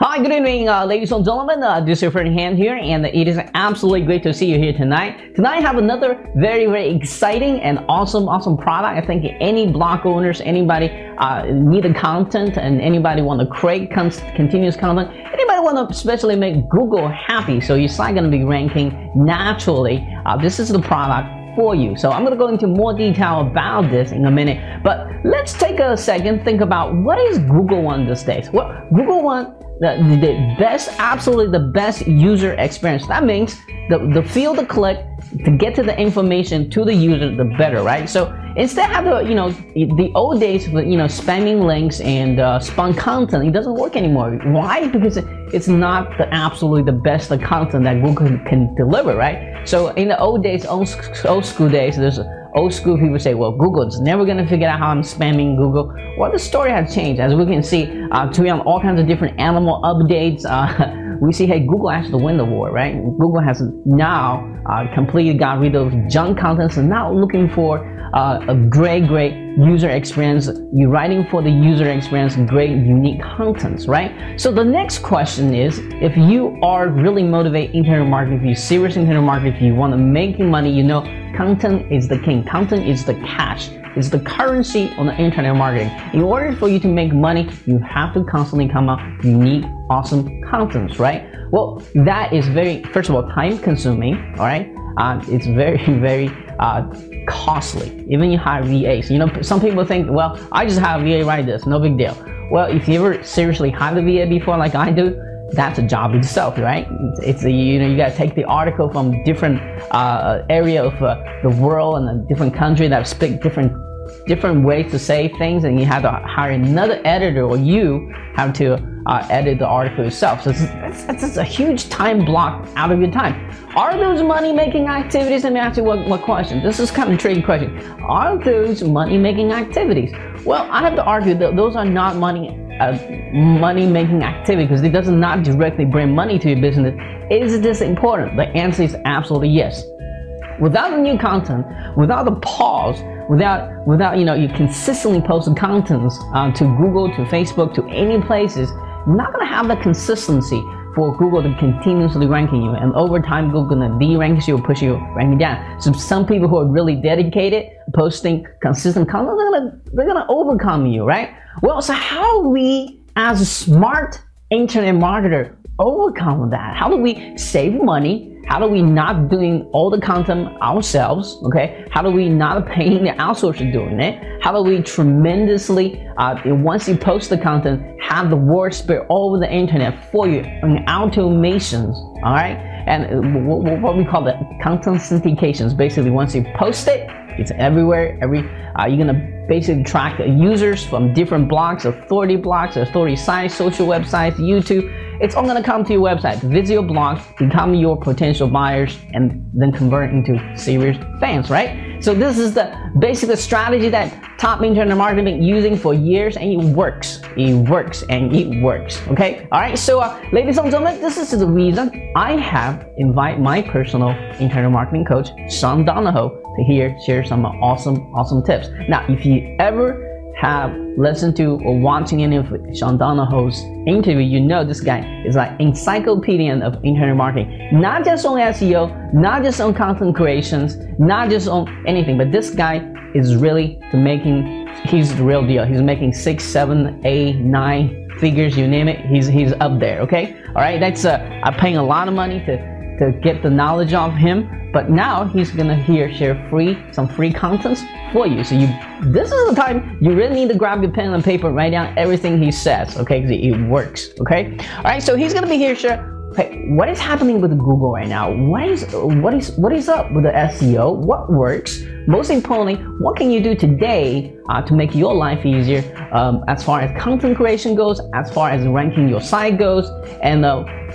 Hi, good evening, ladies and gentlemen. This is your friend Han here, and it is absolutely great to see you here tonight. Tonight, I have another very exciting and awesome product. I think any blog owners, anybody need a content, and anybody want to create continuous content, anybody want to especially make Google happy, so your site going to be ranking naturally. This is the product for you. So I'm going to go into more detail about this in a minute, but let's take a second, think about what is Google want these days. Well, Google want the best, absolutely the best user experience. That means the field of click to get to the information to the user, the better, right? So instead of the old days of spamming links and spam content, it doesn't work anymore. Why? Because it's not absolutely the best content that Google can deliver, right? So in the old days, old school days, there's old school people say, well, Google's never going to figure out how I'm spamming Google. Well, the story has changed. As we can see, to be on all kinds of different animal updates, we see, hey, Google actually win the war, right? Google has now completely got rid of junk content, and now looking for a great user experience. You're writing for the user experience, great unique contents, right? So the next question is, if you are really motivated internet marketing, if you're serious internet marketing, if you want to make money, content is the king. Content is the cash. It's the currency on the internet marketing. In order for you to make money, you have to constantly come up with unique, awesome contents, right? Well, that is first of all, time consuming, all right? It's very costly. Even you hire VAs. Some people think, well, I just have a VA write this, no big deal. Well, if you ever seriously hired a VA before, like I do, that's a job itself, right? It's you got to take the article from different area of the world and a different country that speak different ways to say things, and you have to hire another editor, or you have to edit the article yourself. So it's a huge time block out of your time. Are those money-making activities? Let me ask you what question. This is kind of a tricky question. Are those money-making activities? Well, I have to argue that those are not money-making activity, because it does not directly bring money to your business. Is this important? The answer is absolutely yes. Without the new content, without the pause, without you consistently posting contents to Google, to Facebook, to any places, you're not going to have the consistency for Google to continuously ranking you, and over time Google gonna de-rank you or push you ranking down. So some people who are really dedicated, posting consistent content, they're gonna overcome you, right? Well, so how do we, as a smart internet marketer, overcome that? How do we save money? How do we not doing all the content ourselves, okay? How do we not paying the outsourcer doing it? How do we tremendously, once you post the content, have the word spread all over the internet for you on automations, all right? And what we call the content syndications. Basically, once you post it, it's everywhere. You're gonna basically track users from different blogs, authority sites, social websites, YouTube. It's all gonna come to your website, visit your blog, become your potential buyers, and then convert into serious fans, right? So this is basically the strategy that top internet marketing been using for years, and it works. It works, okay? All right, so ladies and gentlemen, this is the reason I have invited my personal internet marketing coach, Donahoe, to share some awesome tips. Now, if you ever have listened to or watching any of Donahoe's interview, this guy is like encyclopedia of internet marketing. Not just on SEO, not just on content creations, not just on anything, but this guy is really he's the real deal. He's making 6, 7, 8, 9 figures, you name it, he's up there, okay? All right, that's I'm paying a lot of money to get the knowledge of him. But now he's gonna share some free contents for you. So this is the time you really need to grab your pen and paper, write down everything he says, okay? Because it works, okay? All right, so he's gonna be here share. Okay, what is happening with Google right now? What is up with the SEO? What works? Most importantly, what can you do today to make your life easier as far as content creation goes, as far as ranking your site goes, and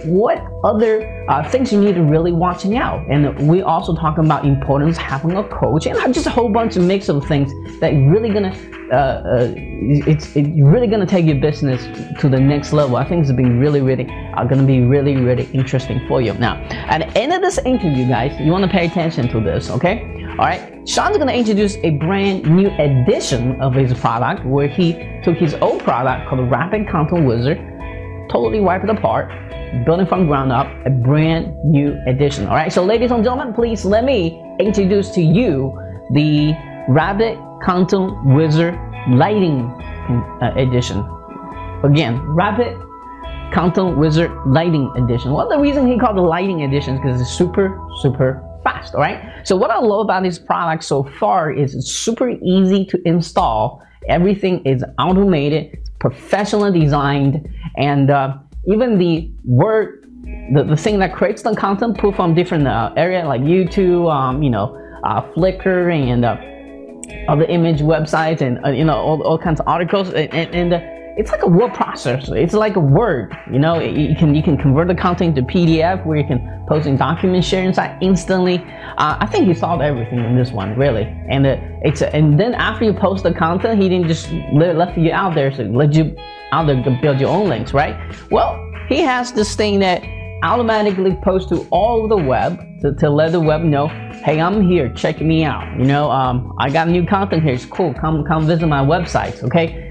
what other things you need to really watching out. And we also talk about importance of having a coach, and just a whole bunch of mix of things that really gonna it's really gonna take your business to the next level. I think it's gonna be really interesting for you. Now, at the end of this interview, guys, you want to pay attention to this, okay? All right, Sean's gonna introduce a brand new edition of his product, where he took his old product called the Rapid Content Wizard, totally wipe it apart, building from ground up, a brand new edition. All right, so ladies and gentlemen, please let me introduce to you the Rabbit Content Wizard Lighting Edition. Again, Rabbit Content Wizard Lighting Edition. Well, the reason he called the Lighting Edition is because it's super fast. All right, so what I love about this product so far is it's super easy to install. Everything is automated, professionally designed, and even the word, the thing that creates the content, pull from different area like YouTube, Flickr, and other image websites, and all kinds of articles, and it's like a word processor. It's like a Word. You can convert the content to PDF, where you can post in document share inside instantly. I think he solved everything in this one, really. And and then after you post the content, he didn't just left you out there, so let you out there to build your own links, right? Well, he has this thing that automatically posts to all of the web to let the web know, hey, I'm here, check me out. I got new content here. It's cool. Come visit my websites, okay?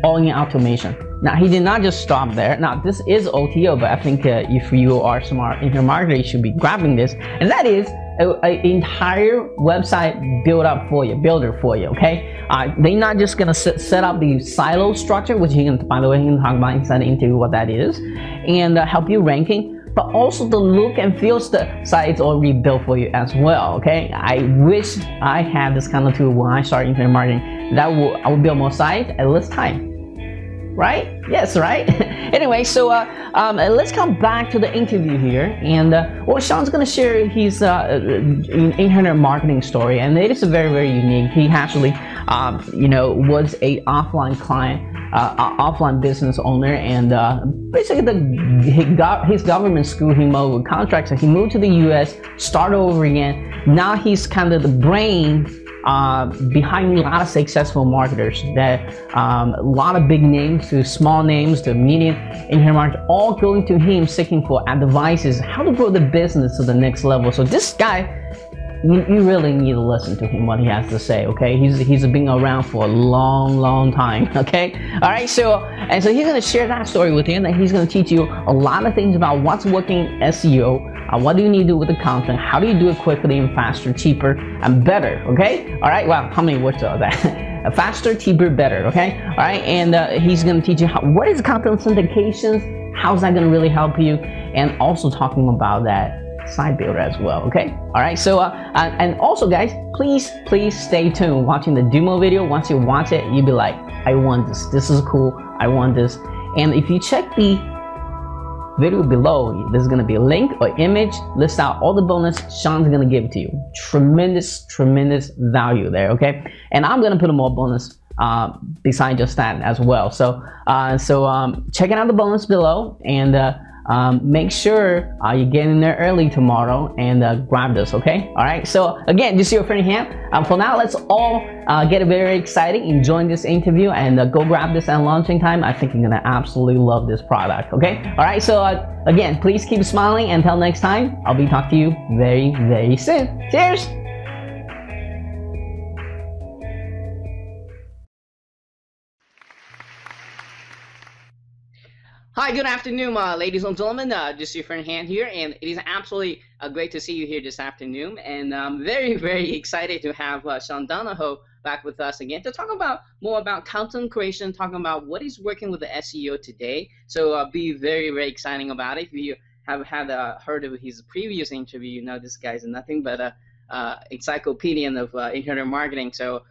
All in automation. Now, he did not just stop there. Now, this is OTO, but I think if you are smart internet marketer, you should be grabbing this, and that is an entire website builder for you. Okay, they're not just gonna set up the silo structure, which he can, by the way, he can talk about inside into what that is, and help you ranking, but also the look and feel sites already built for you as well. Okay, I wish I had this kind of tool when I started internet marketing. I would build more sites at less time. Right? Yes, right? Anyway, so let's come back to the interview here. And well, Sean's going to share his internet marketing story. And it is very unique. He actually, was a offline client, offline business owner. And basically, his government screwed him over with contracts. And he moved to the U.S., started over again. Now he's kind of the brain behind a lot of successful marketers, that a lot of big names to small names to medium internet marketers, all going to him seeking for advices how to grow the business to the next level. So this guy, you really need to listen to him, what he has to say. Okay, he's been around for a long time. Okay, all right, so he's going to share that story with you, and then he's going to teach you a lot of things about what's working in SEO. What do you need to do with the content? How do you do it quickly and faster, cheaper, and better? Okay? All right. Wow. How many words are that? Faster, cheaper, better. Okay? All right. And he's going to teach you what is content syndications? How's that going to really help you? And also talking about that site builder as well. Okay? All right. So and also, guys, please stay tuned watching the demo video. Once you watch it, you'll be like, I want this. This is cool. I want this. And if you check the video below, there's going to be a link or image, list out all the bonus Sean's going to give to you. Tremendous value there. Okay, and I'm going to put a more bonus beside just that as well. So checking out the bonus below, and make sure you get in there early tomorrow and grab this. Okay, all right. So again, just your friend Ham. For now, let's all get very excited, enjoying this interview, and go grab this at launching time. I think you're gonna absolutely love this product. Okay, all right. So again, please keep smiling. Until next time, I'll be talking to you very soon. Cheers. Hi, good afternoon, ladies and gentlemen. Just your friend Han here, and it is absolutely great to see you here this afternoon. And I'm very excited to have Sean Donahoe back with us again to talk about more about content creation, talking about what is working with the SEO today. So be very exciting about it. If you have heard of his previous interview, you know this guy's nothing but a encyclopedia of internet marketing. So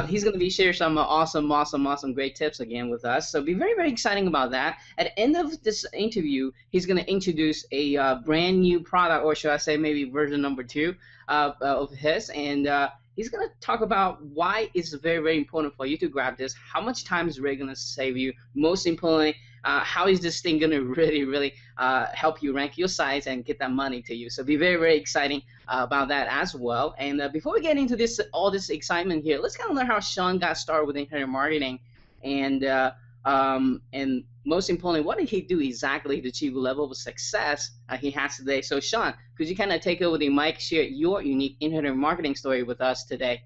he's going to be sharing some awesome great tips again with us. So be very exciting about that. At the end of this interview, he's going to introduce a brand new product, or should I say maybe version number 2 of his, and he's going to talk about why it's very important for you to grab this, how much time is really going to save you, most importantly, how is this thing going to really help you rank your sites and get that money to you. So be very exciting about that as well. And before we get into all this excitement here, let's kind of learn how Sean got started with internet marketing, and most importantly, what did he do exactly to achieve the level of success he has today. So Sean, could you kind of take over the mic, share your unique internet marketing story with us today?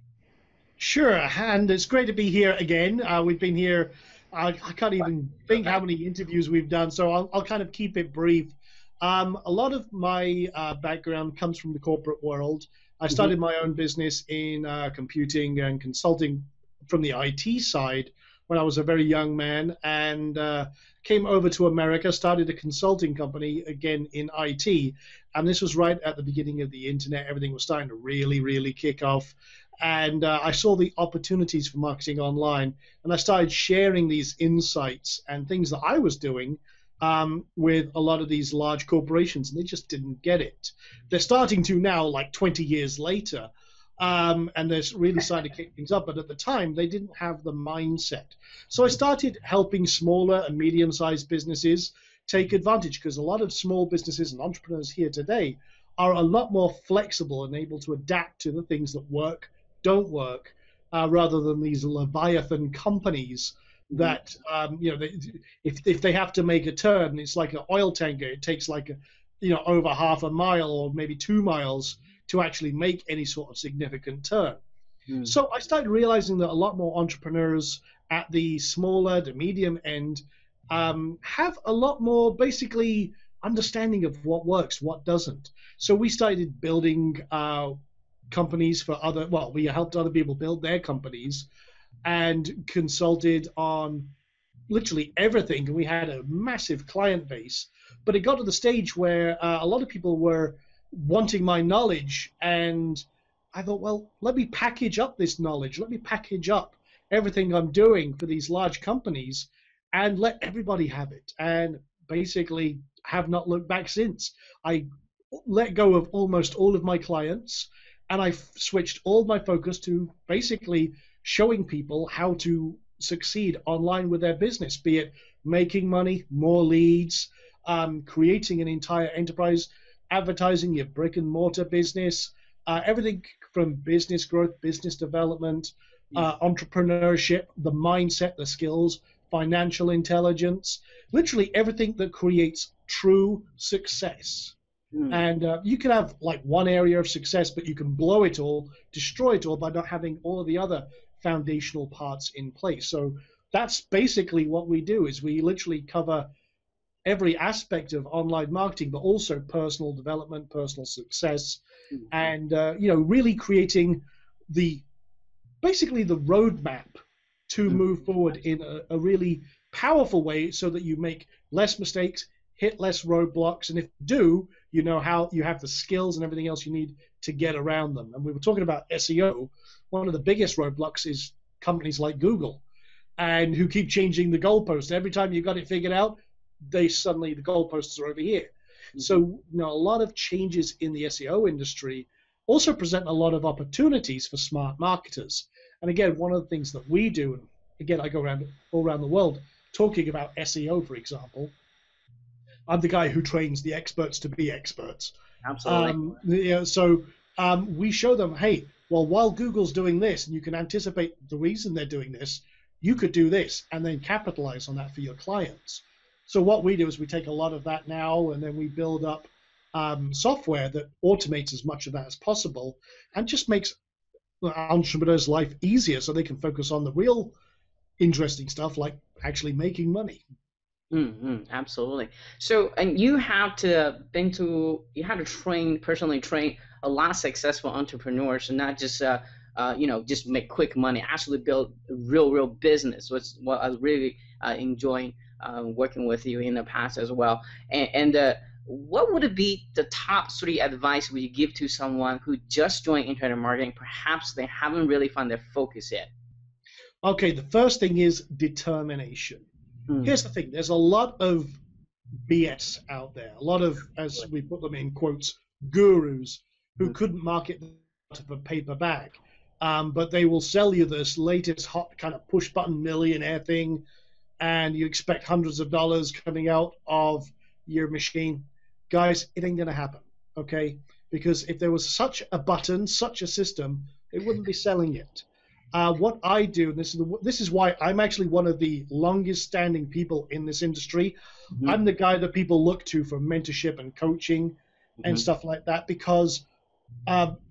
Sure, and it's great to be here again. We've been here I can't even think how many interviews we've done, so I'll kind of keep it brief. A lot of my background comes from the corporate world. I Hmm. started my own business in computing and consulting from the IT side when I was a very young man, and came over to America, started a consulting company again in IT. And this was right at the beginning of the internet. Everything was starting to really, really kick off. And I saw the opportunities for marketing online, and I started sharing these insights and things that I was doing with a lot of these large corporations, and they just didn't get it. They're starting to now, like 20 years later, and they're really starting to kick things up. But at the time, they didn't have the mindset. So I started helping smaller and medium-sized businesses take advantage, because a lot of small businesses and entrepreneurs here today are a lot more flexible and able to adapt to the things that work, don't work, rather than these Leviathan companies that if they have to make a turn, it's like an oil tanker. It takes like over half a mile or maybe 2 miles to actually make any sort of significant turn. Mm. So I started realizing that a lot more entrepreneurs at the smaller, the medium end have a lot more basically understanding of what works, what doesn't. So we started building companies for we helped other people build their companies and consulted on literally everything. And we had a massive client base, but it got to the stage where a lot of people were wanting my knowledge, and I thought, well, let me package up this knowledge. Let me package up everything I'm doing for these large companies and let everybody have it. And basically have not looked back since. I let go of almost all of my clients, and I switched all my focus to basically showing people how to succeed online with their business, be it making money, more leads, creating an entire enterprise, advertising your brick and mortar business, everything from business growth, business development, entrepreneurship, the mindset, the skills, financial intelligence, literally everything that creates true success. And you can have like one area of success, but you can blow it all, destroy it all by not having all of the other foundational parts in place. So that's basically what we do, is we literally cover every aspect of online marketing, but also personal development, personal success, and really creating basically the roadmap to move forward in a really powerful way, so that you make less mistakes, hit less roadblocks, and if you do, you know how you have the skills and everything else you need to get around them. And we were talking about SEO. One of the biggest roadblocks is companies like Google, and who keep changing the goalposts. Every time you've got it figured out, the goalposts are over here. So a lot of changes in the SEO industry also present a lot of opportunities for smart marketers. And again, one of the things that we do, and again, I go all around the world talking about SEO, for example. I'm the guy who trains the experts to be experts. Absolutely. So we show them, hey, well, while Google's doing this, and you can anticipate the reason they're doing this, you could do this, and then capitalize on that for your clients. So what we do is we take a lot of that now, and then we build up software that automates as much of that as possible, and just makes the entrepreneur's life easier, so they can focus on the real interesting stuff, like actually making money. Absolutely. So, and you have to personally train a lot of successful entrepreneurs, and not just just make quick money. Actually, build real business. Which what I really enjoying working with you in the past as well. And what would be the top 3 advice would you give to someone who just joined internet marketing? Perhaps they haven't really found their focus yet. Okay, the first thing is determination. Here's the thing. There's a lot of BS out there. A lot of, as we put them in quotes, gurus who couldn't market out of a paper bag. But they will sell you this latest hot kind of push-button millionaire thing, and you expect hundreds of dollars coming out of your machine. Guys, it ain't going to happen, okay? Because if there was such a button, such a system, it wouldn't be selling it. What I do, and this is why I'm actually one of the longest standing people in this industry. I'm the guy that people look to for mentorship and coaching and stuff like that, because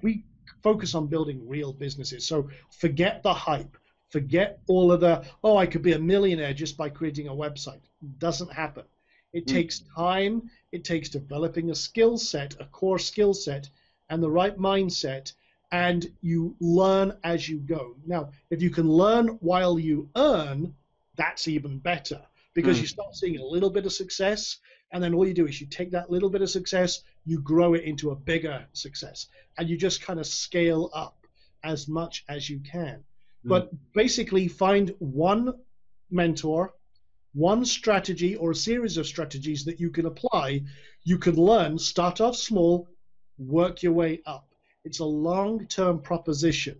we focus on building real businesses. So forget the hype, Forget all of the, oh, I could be a millionaire just by creating a website. Doesn't happen. It takes time. It takes developing a skill set, a core skill set, and the right mindset, and you learn as you go. Now, if you can learn while you earn, that's even better, because you start seeing a little bit of success, and then all you do is you take that little bit of success, you grow it into a bigger success, and you just kind of scale up as much as you can. But basically find one mentor, one strategy or a series of strategies that you can apply. You can learn, start off small, work your way up. It's a long-term proposition.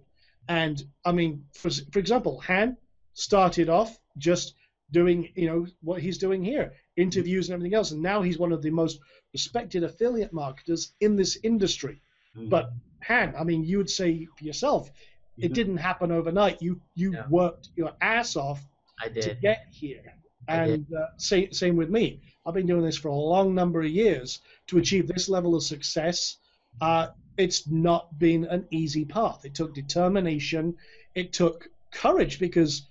And I mean, for example, Han started off just doing, what he's doing here, interviews and everything else. And now he's one of the most respected affiliate marketers in this industry. But Han, I mean, you would say for yourself, it didn't happen overnight. You worked your ass off to get here. And same with me. I've been doing this for a long number of years to achieve this level of success. It's not been an easy path. It took determination. It took courage because,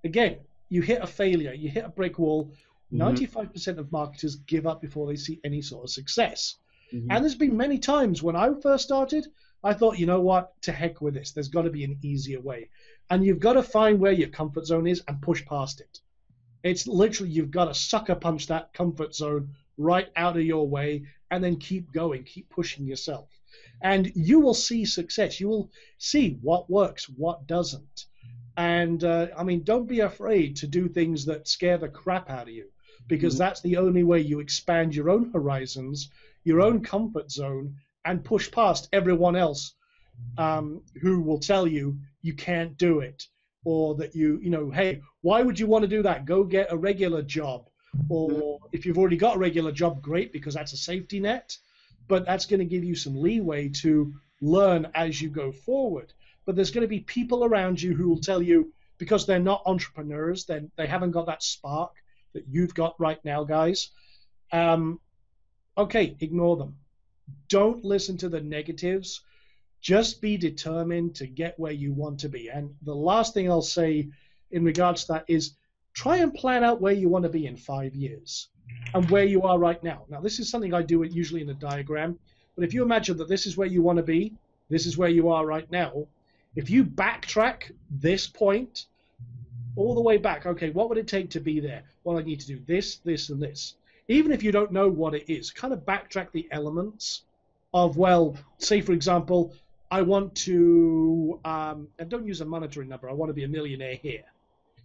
again, you hit a failure, you hit a brick wall. 95% of marketers give up before they see any sort of success. And there's been many times when I first started, I thought, you know what, to heck with this. There's got to be an easier way. And you've got to find where your comfort zone is and push past it. It's literally, you've got to sucker punch that comfort zone right out of your way and then keep going, keep pushing yourself. And you will see success. You will see what works, what doesn't. And I mean, don't be afraid to do things that scare the crap out of you, because that's the only way you expand your own horizons, your own comfort zone, and push past everyone else who will tell you you can't do it, or that hey, why would you want to do that? Go get a regular job. Or if you've already got a regular job, great, because that's a safety net, but that's going to give you some leeway to learn as you go forward. But there's going to be people around you who will tell you, because they're not entrepreneurs, then they haven't got that spark that you've got right now, guys. Okay, ignore them. Don't listen to the negatives. Just be determined to get where you want to be. And the last thing I'll say in regards to that is try and plan out where you want to be in 5 years and where you are right now. Now, this is something I do usually in a diagram. But if you imagine that this is where you want to be, this is where you are right now, if you backtrack this point all the way back, okay, what would it take to be there? Well, I need to do this, this, and this. Even if you don't know what it is, kind of backtrack the elements of, well, say, for example, I want to, and don't use a monetary number, I want to be a millionaire here.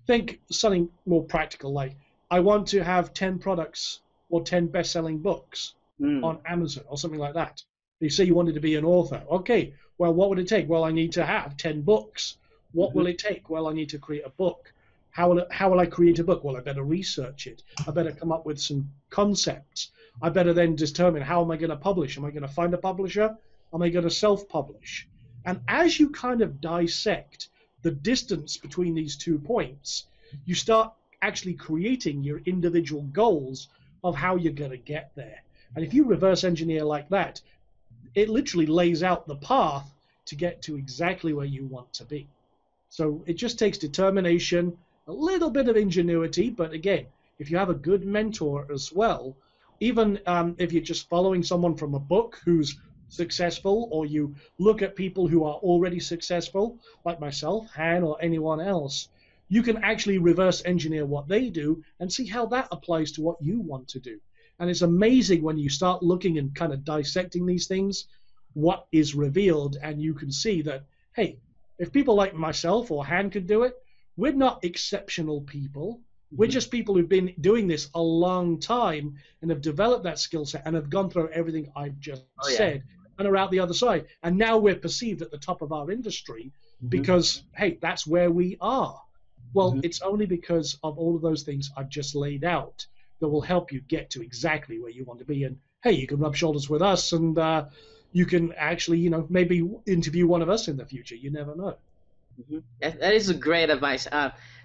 Think something more practical, like I want to have 10 products or 10 best-selling books on Amazon or something like that. You say you wanted to be an author. Okay, well, what would it take? Well, I need to have 10 books. What will it take? Well, I need to create a book. How will I create a book? Well, I better research it. I better come up with some concepts. I better then determine, how am I going to publish? Am I going to find a publisher? Am I going to self-publish? And as you kind of dissect the distance between these 2 points, you start actually creating your individual goals of how you're going to get there. And if you reverse engineer like that, it literally lays out the path to get to exactly where you want to be. So it just takes determination, a little bit of ingenuity, but again, if you have a good mentor as well, even if you're just following someone from a book who's successful, or you look at people who are already successful, like myself, Han, or anyone else, you can actually reverse engineer what they do and see how that applies to what you want to do. And it's amazing when you start looking and kind of dissecting these things, what is revealed, and you can see that, hey, if people like myself or Han could do it, we're not exceptional people. We're just people who've been doing this a long time and have developed that skill set and have gone through everything I've just said and are out the other side. And now we're perceived at the top of our industry because, hey, that's where we are. Well, it's only because of all of those things I've just laid out that will help you get to exactly where you want to be. And, hey, you can rub shoulders with us, and you can actually, maybe interview one of us in the future. You never know. That is a great advice.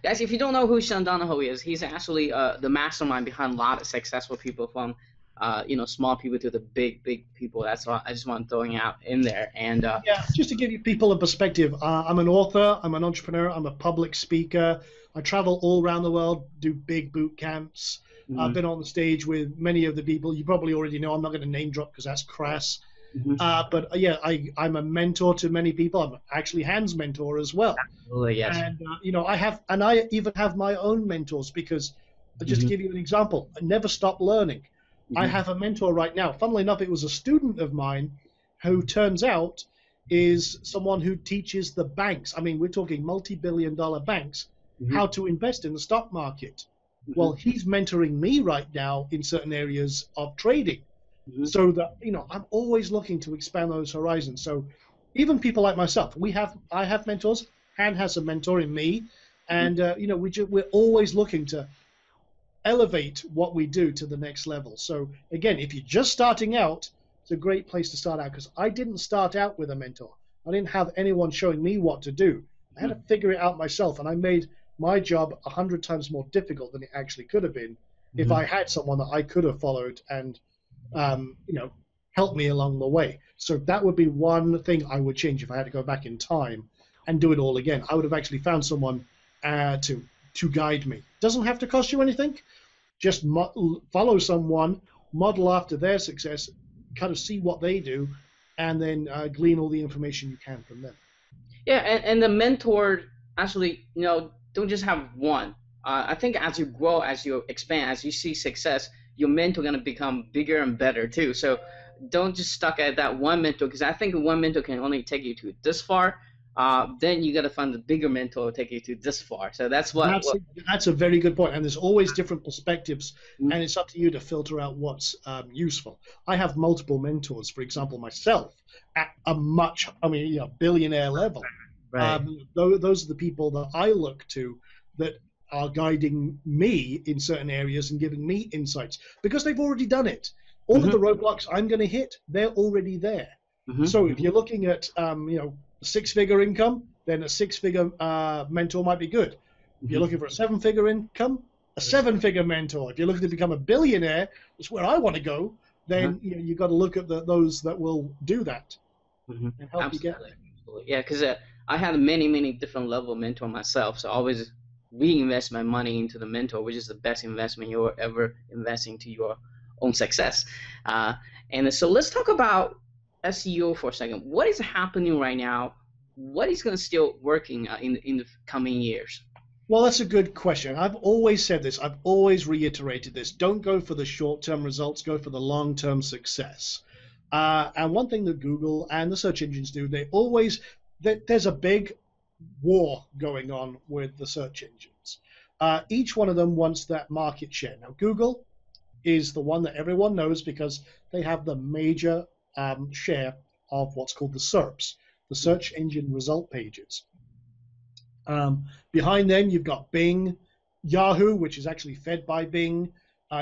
Guys, if you don't know who Sean Donahoe is, he's actually the mastermind behind a lot of successful people from small people to the big people. That's all I just want throwing out in there. And Yeah, just to give you people a perspective, I'm an author, I'm an entrepreneur, I'm a public speaker. I travel all around the world, do big boot camps. I've mhm, been on the stage with many of the people you probably already know. I'm not going to name drop because that's crass. mhm. But yeah, I'm a mentor to many people. I'm actually Hans' mentor as well. Absolutely, yes. And I even have my own mentors because, just to Mhm, give you an example, I never stop learning. I mhm, have a mentor right now. Funnily enough, it was a student of mine who turns out is someone who teaches the banks. I mean, we're talking multi-billion-dollar banks mhm, how to invest in the stock market. mhm, Well, he's mentoring me right now in certain areas of trading, mhm, so that I'm always looking to expand those horizons. So even people like myself, I have mentors. Han has a mentor in me, mhm. and we're always looking to elevate what we do to the next level. So again, if you're just starting out, it's a great place to start out because I didn't start out with a mentor. I didn't have anyone showing me what to do. I had to figure it out myself, and I made my job 100 times more difficult than it actually could have been if Mhm. I had someone that I could have followed and help me along the way. So that would be one thing I would change if I had to go back in time and do it all again. I would have actually found someone to guide me. Doesn't have to cost you anything. Just follow someone, model after their success, kind of see what they do, and then glean all the information you can from them. Yeah, and the mentor actually, don't just have one. I think as you grow, as you expand, as you see success, your mentor gonna become bigger and better too. So don't just stuck at that one mentor because I think one mentor can only take you to this far. Then you gotta find the bigger mentor to take you to this far. So that's That's what. that's a very good point, and there's always different perspectives, Mhm, and it's up to you to filter out what's useful. I have multiple mentors, for example, myself at a billionaire level. right. Those are the people that I look to that are guiding me in certain areas and giving me insights because they've already done it. All of Hmm. the roadblocks I'm going to hit, they're already there. So if Hmm. you're looking at six-figure income, then a six-figure mentor might be good. If you're Hmm. looking for a seven-figure income, a seven-figure mentor. If you're looking to become a billionaire, that's where I want to go. Uh-huh. Then you've got to look at those that will do that Hmm. and help you get Absolutely. there. Absolutely. Yeah, because I had many different level of mentor myself, so I always reinvest my money into the mentor, which is the best investment you're ever investing to your own success. Uh, and so let's talk about SEO for a second. What is happening right now? What is going to still working in the coming years? Well, that's a good question. I've always said this. I've always reiterated this. Don't go for the short-term results. Go for the long-term success. And one thing that Google and the search engines do, there's a big war going on with the search engines. Each one of them wants that market share. Now, Google is the one that everyone knows because they have the major share of what's called the SERPs, the search engine result pages. Behind them, you've got Bing, Yahoo, which is actually fed by Bing.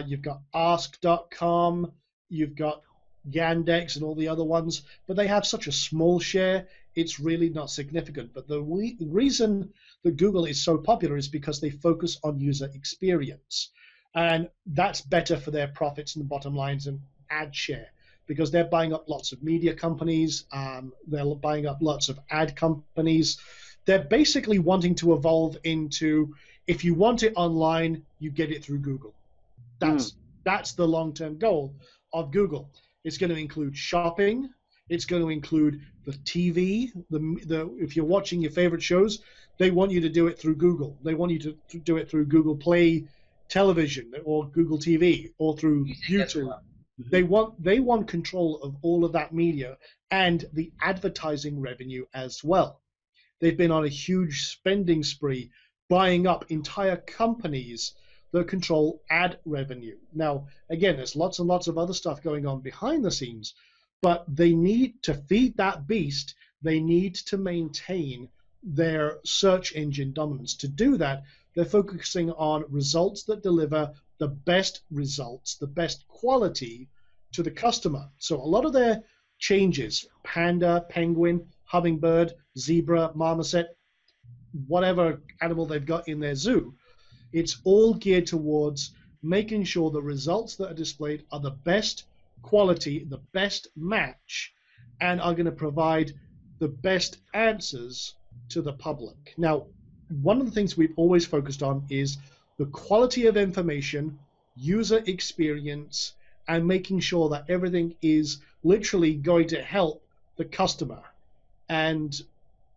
You've got Ask.com. You've got Yandex and all the other ones, but they have such a small share, it's really not significant. But the reason that Google is so popular is because they focus on user experience. And that's better for their profits and the bottom lines and ad share because they're buying up lots of media companies, they're buying up lots of ad companies. They're basically wanting to evolve into if you want it online, you get it through Google. Mm, That's the long-term goal of Google. It's going to include shopping. It's going to include the TV. If you're watching your favorite shows, they want you to do it through Google. They want you to do it through Google Play Television or Google TV or through music as YouTube. well. Hmm. They want control of all of that media and the advertising revenue as well. They've been on a huge spending spree, buying up entire companies that control ad revenue. Now, again, there's lots and lots of other stuff going on behind the scenes, but they need to feed that beast. They need to maintain their search engine dominance. To do that, they're focusing on results that deliver the best results, the best quality to the customer. So a lot of their changes, panda, penguin, hummingbird, zebra, marmoset, whatever animal they've got in their zoo, it's all geared towards making sure the results that are displayed are the best quality, the best match, and are going to provide the best answers to the public. Now, one of the things we've always focused on is the quality of information, user experience, and making sure that everything is literally going to help the customer. And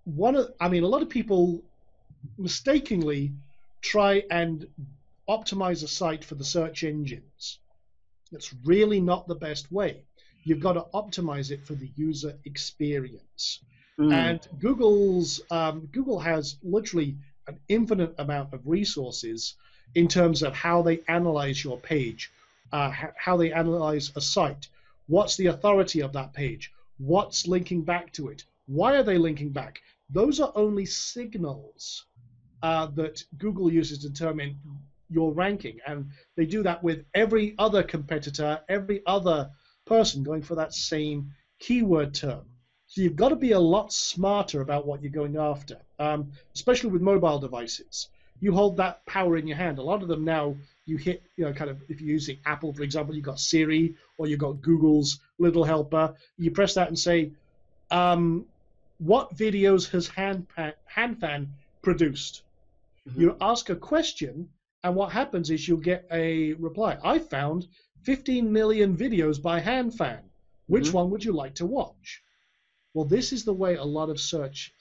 a lot of people mistakenly try and optimize a site for the search engines. That's really not the best way. You've got to optimize it for the user experience. And Google has literally an infinite amount of resources in terms of how they analyze your page, how they analyze a site, what's the authority of that page, what's linking back to it, why are they linking back. Those are only signals that Google uses to determine your ranking, and they do that with every other competitor, every other person going for that same keyword term. So you've got to be a lot smarter about what you're going after, especially with mobile devices. You hold that power in your hand. A lot of them now, you hit, kind of, if you're using Apple, for example, you've got Siri or you've got Google's little helper. You press that and say, what videos has HandFan produced? Mm-hmm. You ask a question, and what happens is you'll get a reply. I found 15 million videos by HandFan. Which mm-hmm. one would you like to watch? Well, this is the way a lot of search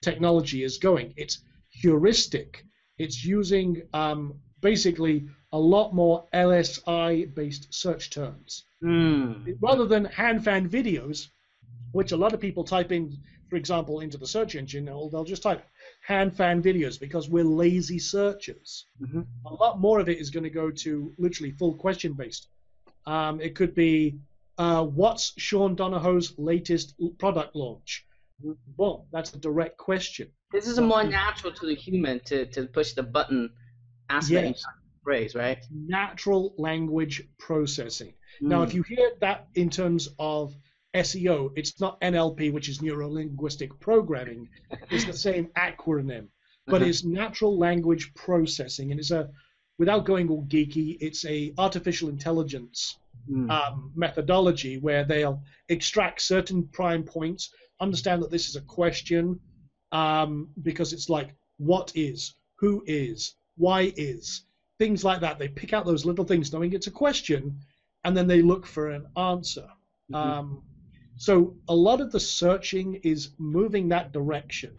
technology is going. It's heuristic. It's using basically a lot more LSI-based search terms. Rather than HandFan videos, which a lot of people type in, for example, into the search engine, they'll just type HandFan videos because we're lazy searchers. Mm-hmm. A lot more of it is going to go to literally full question-based. It could be, what's Sean Donahoe's latest product launch? Well, that's a direct question. This is more natural to the human to push the button aspect of the phrase, right? Natural language processing. Now, if you hear that in terms of SEO, it's not NLP, which is neuro-linguistic programming. It's the same acronym, but it's natural language processing, and it's without going all geeky, it's a artificial intelligence methodology where they'll extract certain prime points, understand that this is a question, because it's like what is, who is, why is, things like that. They pick out those little things knowing it's a question, and then they look for an answer. So a lot of the searching is moving that direction.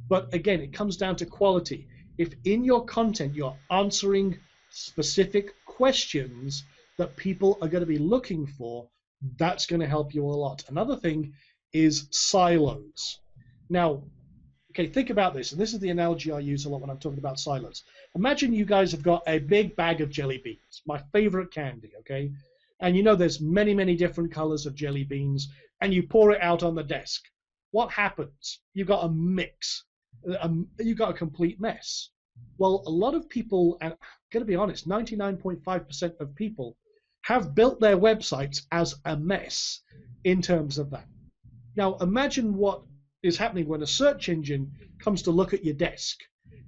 But again, it comes down to quality. If in your content you're answering specific questions that people are going to be looking for, that's going to help you a lot. Another thing is silos. Now, okay, think about this, and this is the analogy I use a lot when I'm talking about silos. Imagine you guys have got a big bag of jelly beans, my favorite candy, okay? And there's many, many different colors of jelly beans, and you pour it out on the desk. What happens? You've got a mix. You've got a complete mess. Well, a lot of people, and I'm going to be honest, 99.5% of people have built their websites as a mess in terms of that. Now, imagine what is happening when a search engine comes to look at your desk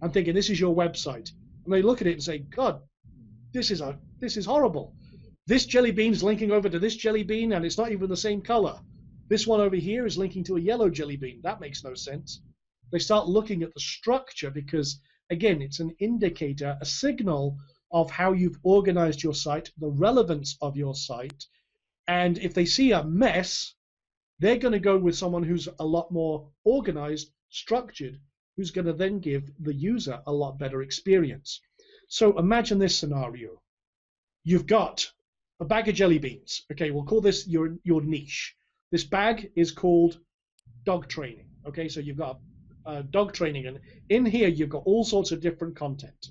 and thinking, this is your website. And they look at it and say, God, this is horrible. This jelly bean is linking over to this jelly bean, and it's not even the same color. This one over here is linking to a yellow jelly bean. That makes no sense. They start looking at the structure because, again, it's an indicator, a signal of how you've organized your site, the relevance of your site. And if they see a mess, they're going to go with someone who's a lot more organized, structured, who's going to then give the user a lot better experience. So imagine this scenario. You've got a bag of jelly beans. Okay, we'll call this your niche. This bag is called dog training. Okay, so you've got dog training, and in here you've got all sorts of different content.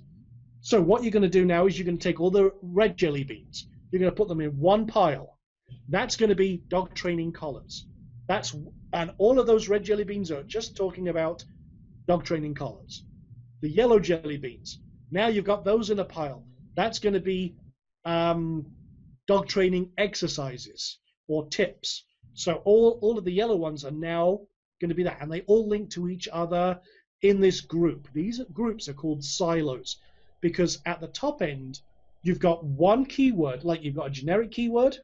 So what you're going to do now is you're going to take all the red jelly beans. You're going to put them in one pile. That's going to be dog training collars. And all of those red jelly beans are just talking about dog training collars. The yellow jelly beans, now you've got those in a pile. That's going to be dog training exercises or tips. So all of the yellow ones are now going to be that, and they all link to each other in this group. These groups are called silos because at the top end, you've got one keyword, like you've got a generic keyword,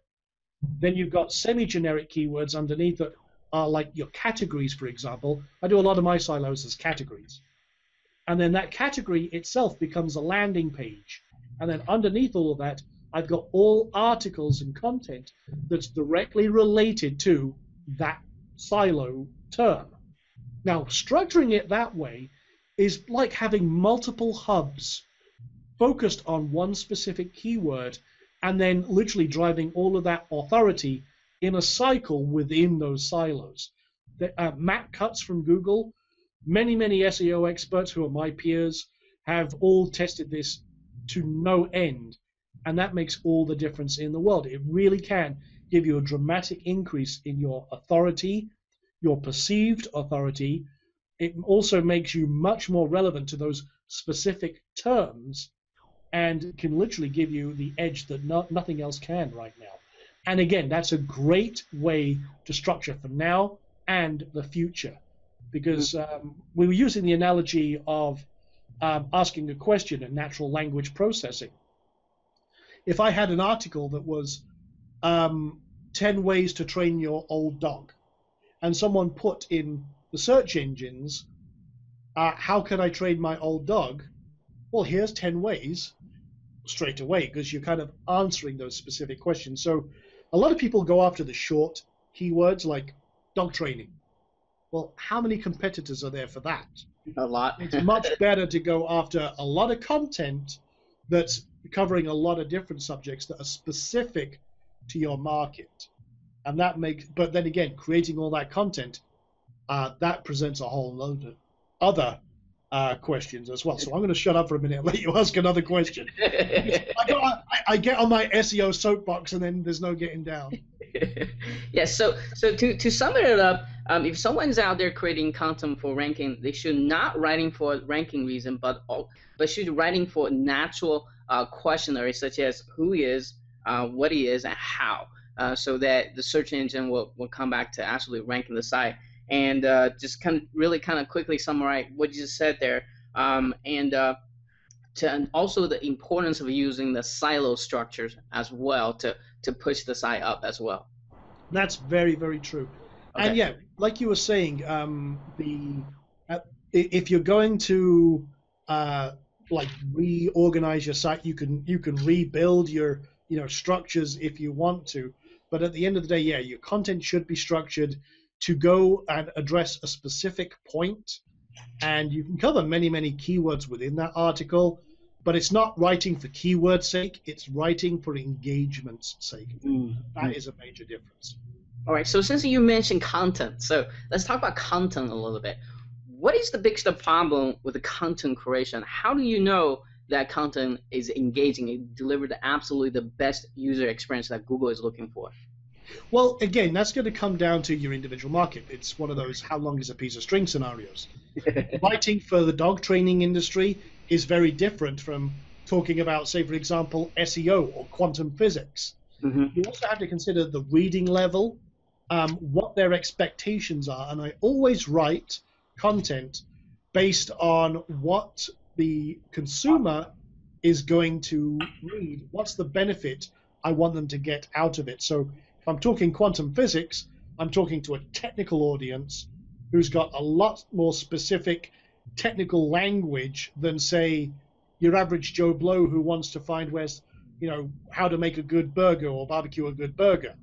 then you've got semi-generic keywords underneath that are like your categories, for example. I do a lot of my silos as categories. And then that category itself becomes a landing page. And then underneath all of that, I've got all articles and content that's directly related to that silo term. Now, structuring it that way is like having multiple hubs focused on one specific keyword and then literally driving all of that authority in a cycle within those silos. Matt Cutts from Google, many SEO experts who are my peers have all tested this to no end, and that makes all the difference in the world. It really can give you a dramatic increase in your authority, your perceived authority. It also makes you much more relevant to those specific terms and can literally give you the edge that nothing else can right now. And again, that's a great way to structure for now and the future, because we were using the analogy of asking a question in natural language processing. If I had an article that was 10 ways to train your old dog, and someone put in the search engines, how can I train my old dog? Well, here's 10 ways straight away, because you're kind of answering those specific questions. So a lot of people go after the short keywords like dog training. Well, how many competitors are there for that? A lot. It's much better to go after a lot of content that's covering a lot of different subjects that are specific to your market. And that makes, but then again, creating all that content, that presents a whole load of other questions as well. So I'm going to shut up for a minute and let you ask another question. I get on my SEO soapbox and then there's no getting down. Yes. So to sum it up, if someone's out there creating content for ranking, they should not writing for ranking reason, but should writing for natural questionnaires such as who he is, what he is, and how, so that the search engine will come back to actually ranking the site. And just really quickly summarize what you just said there, and also the importance of using the silo structures as well to push the site up as well. That's very, very true. Okay. And yeah, like you were saying, if you're going to like reorganize your site, you can rebuild your structures if you want to. But at the end of the day, yeah, your content should be structured to go and address a specific point, and you can cover many keywords within that article, but it's not writing for keyword sake, it's writing for engagement's sake. That is a major difference. All right, so since you mentioned content, so let's talk about content a little bit. What is the biggest problem with the content creation? How do you know that content is engaging and deliver absolutely the best user experience that Google is looking for? Well, again, that's going to come down to your individual market. It's one of those how long is a piece of string scenarios. Writing for the dog training industry is very different from talking about, say, for example, SEO or quantum physics. You also have to consider the reading level, what their expectations are. And I always write content based on what the consumer is going to read. What's the benefit I want them to get out of it? So I'm talking quantum physics, I'm talking to a technical audience who's got a lot more specific technical language than, say, your average Joe Blow who wants to find how to make a good burger or barbecue a good burger.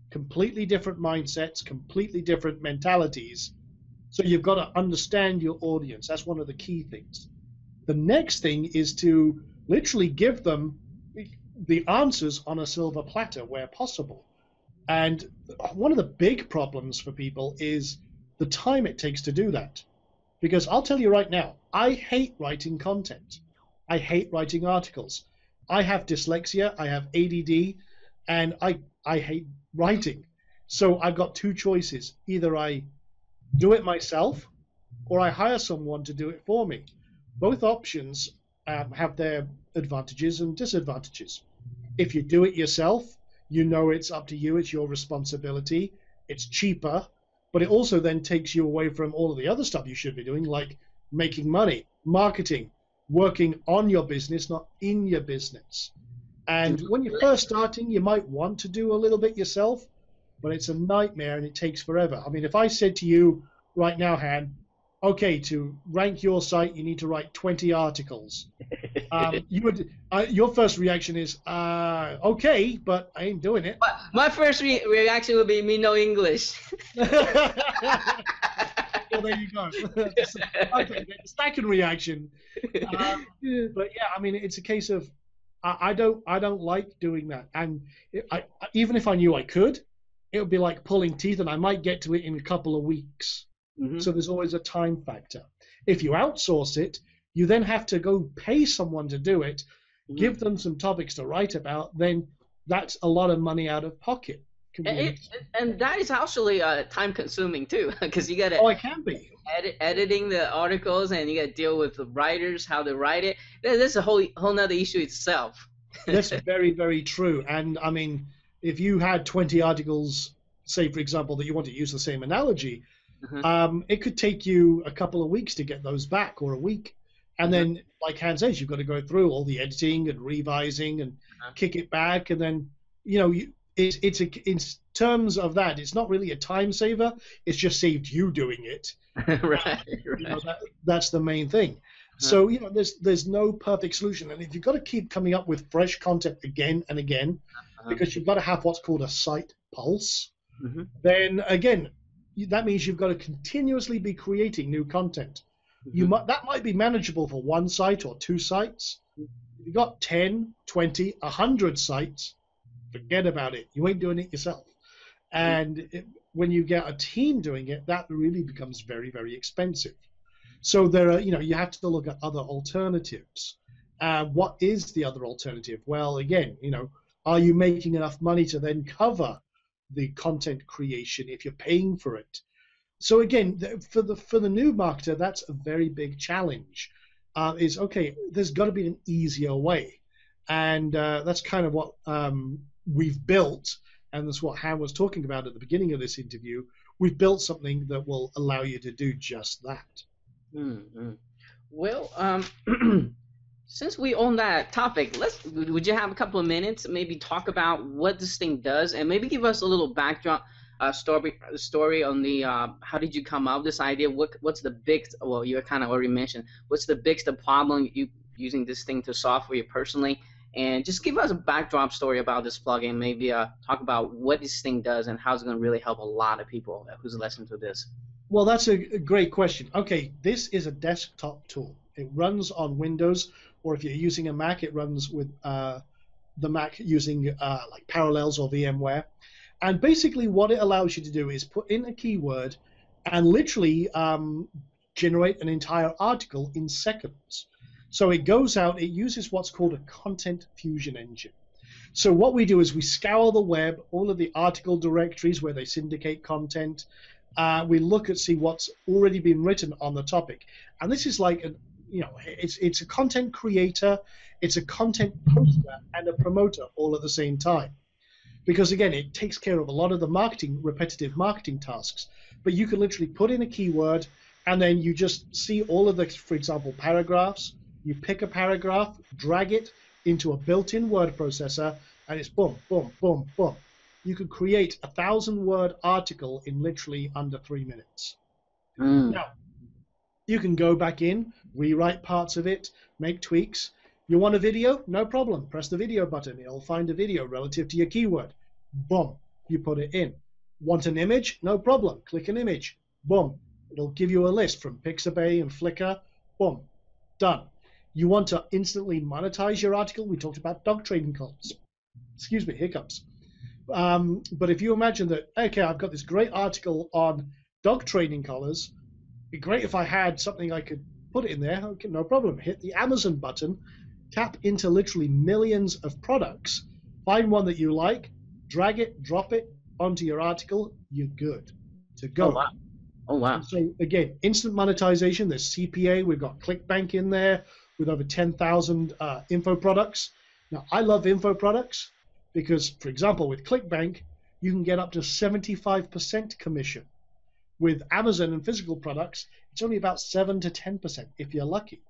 Completely different mindsets, completely different mentalities. So you've got to understand your audience. That's one of the key things. The next thing is to literally give them the answers on a silver platter where possible. And one of the big problems for people is the time it takes to do that. Because I'll tell you right now, I hate writing content. I hate writing articles. I have dyslexia, I have ADD, and I hate writing. So I've got two choices. Either I do it myself or I hire someone to do it for me. Both options have their advantages and disadvantages. If you do it yourself, it's up to you, it's your responsibility, it's cheaper, but it also then takes you away from all of the other stuff you should be doing, like making money, marketing, working on your business, not in your business. And when you're first starting, you might want to do a little bit yourself, but it's a nightmare and it takes forever. I mean, if I said to you right now, Han, okay, to rank your site, you need to write 20 articles. You would. Your first reaction is, okay, but I ain't doing it. My first reaction would be, me no English. Well, there you go. Okay, the second reaction. But yeah, I mean, it's a case of I don't like doing that, and even if I knew I could, it would be like pulling teeth, and I might get to it in a couple of weeks. Mm-hmm. So there's always a time factor. If you outsource it, you then have to go pay someone to do it, give them some topics to write about, then that's a lot of money out of pocket. And that is actually time consuming too, because you got to it can be editing the articles, and you got to deal with the writers, how they write it. That's a whole nother issue itself. That's very, very true. And I mean, if you had 20 articles, say for example, that you want to use the same analogy, it could take you a couple of weeks to get those back, or a week. And then, like Han says, you've got to go through all the editing and revising and kick it back. And then, in terms of that, it's not really a time saver. It's just saved you doing it. Right. That's the main thing. So, there's no perfect solution. And if you've got to keep coming up with fresh content again and again, because you've got to have what's called a site pulse, then again, that means you've got to continuously be creating new content. That might be manageable for one site or two sites. If you've got 10, 20, 100 sites, forget about it. You ain't doing it yourself. And when you get a team doing it, that really becomes very, very expensive. So there are, you have to look at other alternatives. What is the other alternative? Well, again, are you making enough money to then cover the content creation if you're paying for it? So again, for the new marketer, that's a very big challenge. There's got to be an easier way, and that's kind of what we've built, and that's what Han was talking about at the beginning of this interview. We've built something that will allow you to do just that. Mm-hmm. Well, since we own that topic, would you have a couple of minutes, maybe talk about what this thing does, and maybe give us a little backdrop story on the how did you come up with this idea? What's the biggest? Well, you kind of already mentioned. What's the biggest problem you using this thing to solve for you personally? And just give us a backdrop story about this plugin. Maybe talk about what this thing does and how it's going to really help a lot of people who's listening to this. Well, that's a great question. Okay, this is a desktop tool. It runs on Windows, or if you're using a Mac, it runs with the Mac using like Parallels or VMware. And basically what it allows you to do is put in a keyword and literally generate an entire article in seconds. So it goes out, it uses what's called a content fusion engine. So what we do is we scour the web, all of the article directories where they syndicate content. We look at see what's already been written on the topic. And this is like, it's a content creator, it's a content poster, and a promoter all at the same time. Because again, it takes care of a lot of the repetitive marketing tasks. But you can literally put in a keyword, and then you just see all of the, for example, paragraphs. You pick a paragraph, drag it into a built-in word processor, and it's boom, boom, boom, boom. You could create a 1,000-word article in literally under 3 minutes. Now, you can go back in, rewrite parts of it, make tweaks. You want a video? No problem. Press the video button. It'll find a video relative to your keyword. Boom. You put it in. Want an image? No problem. Click an image. Boom. It'll give you a list from Pixabay and Flickr. Boom. Done. You want to instantly monetize your article? We talked about dog trading calls. Excuse me, hiccups. But if you imagine that, okay, I've got this great article on dog training collars. It'd be great if I had something I could put it in there. Okay, no problem. Hit the Amazon button. Tap into literally millions of products, find one that you like, drag it, drop it onto your article, you're good to go. Oh, wow. And so, again, instant monetization. There's CPA. We've got ClickBank in there with over 10,000 info products. Now, I love info products because, for example, with ClickBank, you can get up to 75% commission. With Amazon and physical products, it's only about 7 to 10% if you're lucky.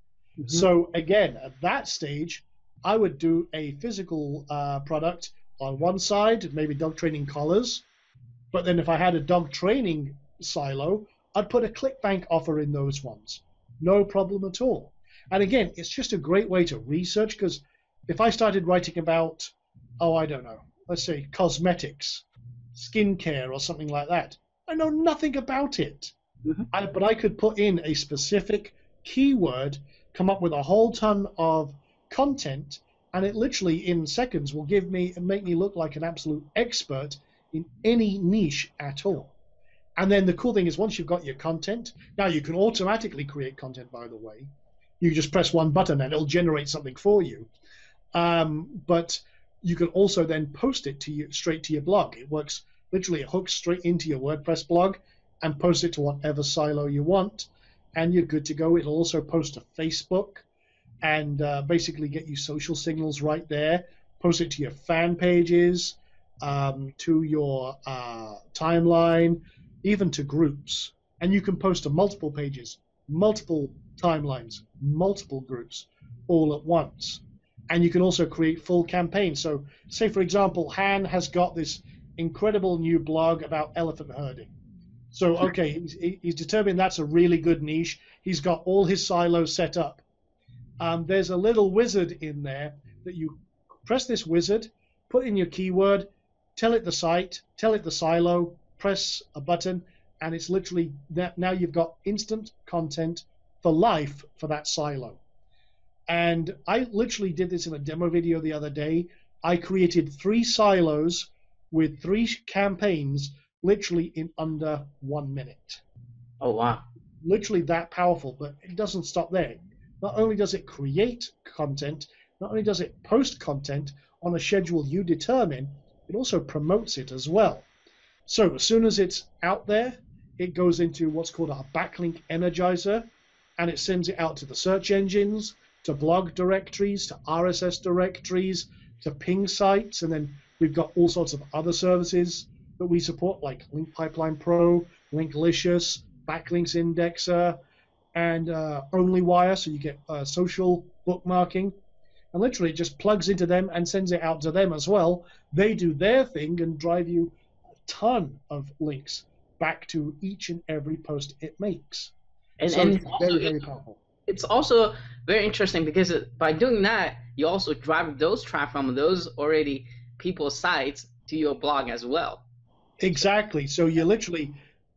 So again, at that stage, I would do a physical product on one side, maybe dog training collars. But then if I had a dog training silo, I'd put a ClickBank offer in those ones. No problem at all. And again, it's just a great way to research, because if I started writing about, oh, I don't know, let's say cosmetics, skincare or something like that, I know nothing about it. But I could put in a specific keyword, come up with a whole ton of content, and it literally in seconds will give me and make me look like an absolute expert in any niche at all. And then the cool thing is, once you've got your content, now you can automatically create content, by the way. You just press one button and it'll generate something for you. But you can also then post it straight to your blog. It works literally, it hooks straight into your WordPress blog and post it to whatever silo you want, and you're good to go. It'll also post to Facebook and basically get you social signals right there. Post it to your fan pages, to your timeline, even to groups. And you can post to multiple pages, multiple timelines, multiple groups all at once. And you can also create full campaigns. So say, for example, Han has got this incredible new blog about elephant herding. So, okay, he's determined that's a really good niche. He's got all his silos set up. There's a little wizard in there that you press this wizard, put in your keyword, tell it the site, tell it the silo, press a button, and it's literally that. Now you've got instant content for life for that silo. And I literally did this in a demo video the other day. I created 3 silos with 3 campaigns literally in under 1 minute. Oh, wow. Literally that powerful, but it doesn't stop there. Not only does it create content, not only does it post content on a schedule you determine, it also promotes it as well. So as soon as it's out there, it goes into what's called a backlink energizer, and it sends it out to the search engines, to blog directories, to RSS directories, to ping sites, and then we've got all sorts of other services that we support, like Link Pipeline Pro, Linklicious, Backlinks Indexer, and OnlyWire, so you get social bookmarking. And literally it just plugs into them and sends it out to them as well. They do their thing and drive you a ton of links back to each and every post it makes. And, so and it's very, very powerful. It's also very interesting because by doing that, you also drive those traffic from those already people's sites to your blog as well. Exactly. So you're literally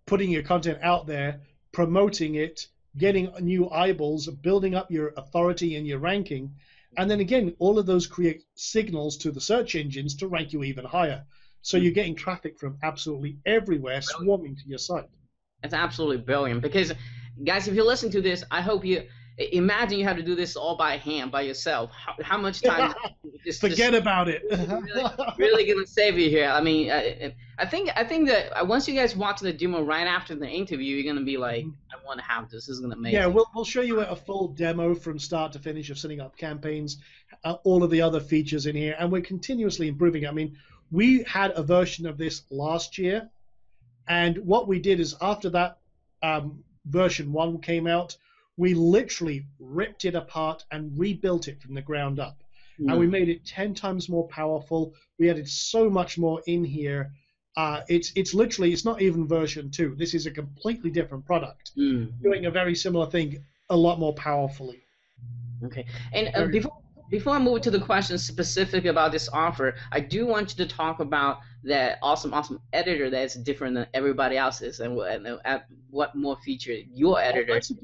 putting your content out there, promoting it, getting new eyeballs, building up your authority and your ranking. And then again, all of those create signals to the search engines to rank you even higher. So you're getting traffic from absolutely everywhere swarming to your site. That's absolutely brilliant. Because, guys, if you listen to this, I hope you imagine you have to do this all by hand, by yourself. How much time? Forget about it. really going to save you here. I mean, I think that once you guys watch the demo right after the interview, you're going to be like, I want to have this. This is going to make. Yeah, we'll show you a full demo from start to finish of setting up campaigns, all of the other features in here, and we're continuously improving. I mean, we had a version of this last year, and what we did is after that version 1 came out, we literally ripped it apart and rebuilt it from the ground up. And we made it 10 times more powerful. We added so much more in here. It's literally, it's not even version 2. This is a completely different product, doing a very similar thing a lot more powerfully. Okay. And before I move to the question specific about this offer, I do want you to talk about that awesome editor that's different than everybody else's, and what more feature your editor. That's a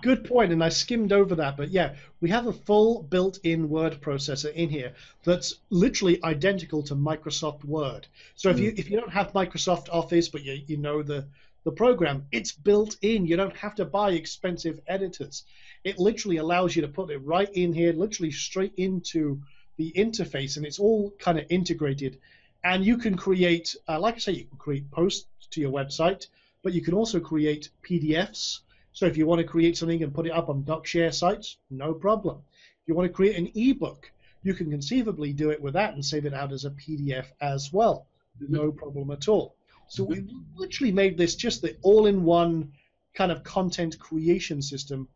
good point, and I skimmed over that. But yeah, we have a full built-in word processor in here that's literally identical to Microsoft Word. So if you don't have Microsoft Office, but you know the program, it's built in. You don't have to buy expensive editors. It literally allows you to put it right in here, literally straight into the interface, and it's all kind of integrated. And you can create, like I say, you can create posts to your website, but you can also create PDFs. So if you want to create something and put it up on DocShare sites, no problem. If you want to create an ebook, you can conceivably do it with that and save it out as a PDF as well. No problem at all. So we literally made this just the all-in-one kind of content creation system,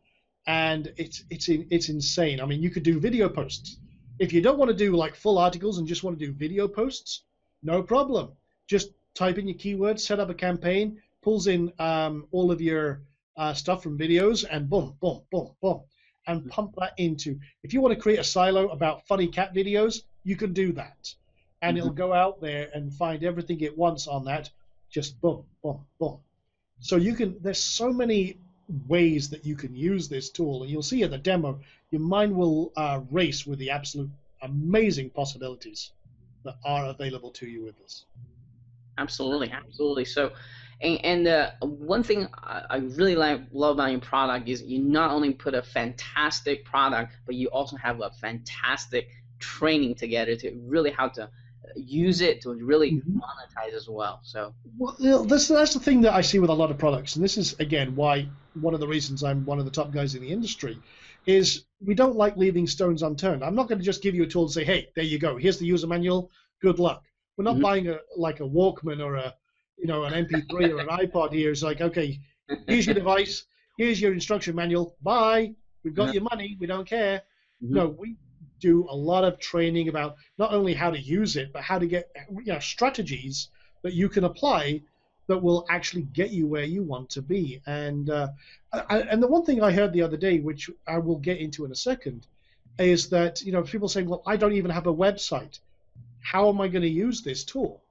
and it's insane. I mean, you could do video posts. If you don't want to do like full articles and just want to do video posts, no problem. Just type in your keywords, set up a campaign, pulls in all of your stuff from videos, and boom, boom, boom, boom, and pump that into. If you want to create a silo about funny cat videos, you can do that, and it'll go out there and find everything it wants on that. Just boom, boom, boom. So you can. There's so many ways that you can use this tool, and you'll see in the demo, your mind will race with the absolute amazing possibilities that are available to you with this. Absolutely, absolutely. So, and one thing I really love about your product is you not only put a fantastic product, but you also have a fantastic training together to really how to use it to really monetize as well. So, well, that's the thing that I see with a lot of products, and this is again why one of the reasons I'm one of the top guys in the industry is we don't like leaving stones unturned. I'm not going to just give you a tool and say, hey, there you go, here's the user manual, good luck. We're not buying a Walkman or an MP3 or an iPod here. It's like, okay, here's your device, here's your instruction manual, bye, we've got your money, we don't care. No, we do a lot of training about not only how to use it, but how to get strategies that you can apply that will actually get you where you want to be. And the one thing I heard the other day, which I will get into in a second, is that people saying, well, I don't even have a website. How am I going to use this tool?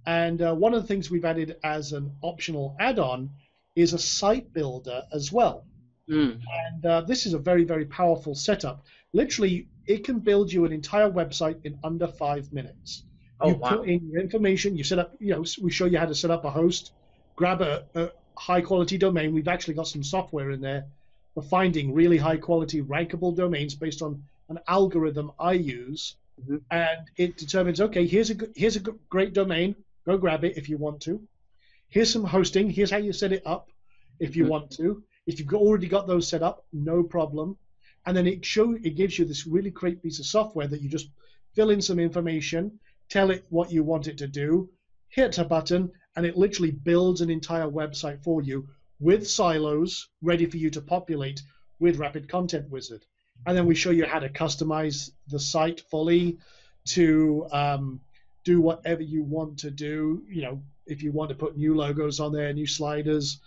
And one of the things we've added as an optional add-on is a site builder as well. And this is a very, very powerful setup. Literally, it can build you an entire website in under 5 minutes. You put in your information, you set up, we show you how to set up a host, grab a high-quality domain. We've actually got some software in there for finding really high-quality, rankable domains based on an algorithm I use. And it determines, okay, here's a great domain. Go grab it if you want to. Here's some hosting. Here's how you set it up if you want to. If you've already got those set up, no problem. And then it gives you this really great piece of software that you just fill in some information, tell it what you want it to do, hit a button, and it literally builds an entire website for you with silos ready for you to populate with Rapid Content Wizard. And then we show you how to customize the site fully to do whatever you want to do. If you want to put new logos on there, new sliders,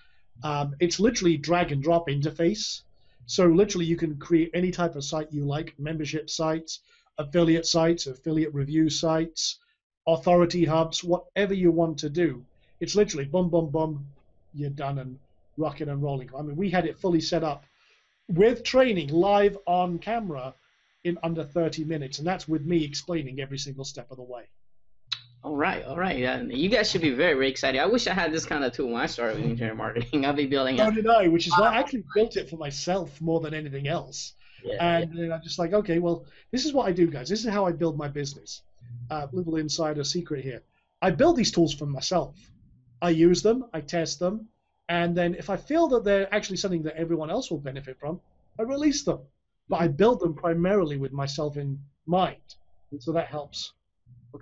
it's literally drag and drop interface. So literally you can create any type of site you like, membership sites, affiliate review sites, authority hubs, whatever you want to do. It's literally boom, boom, boom, you're done and rocking and rolling. I mean, we had it fully set up with training live on camera in under 30 minutes, and that's with me explaining every single step of the way. All right. You guys should be very, very excited. I wish I had this kind of tool when I started with internet marketing. I'll be building. So did I, which is why I actually built it for myself more than anything else. Then I'm just like, okay, well, this is what I do, guys. This is how I build my business. Little insider secret here. I build these tools for myself. I use them, I test them, and then if I feel that they're actually something that everyone else will benefit from, I release them. But I build them primarily with myself in mind, and so that helps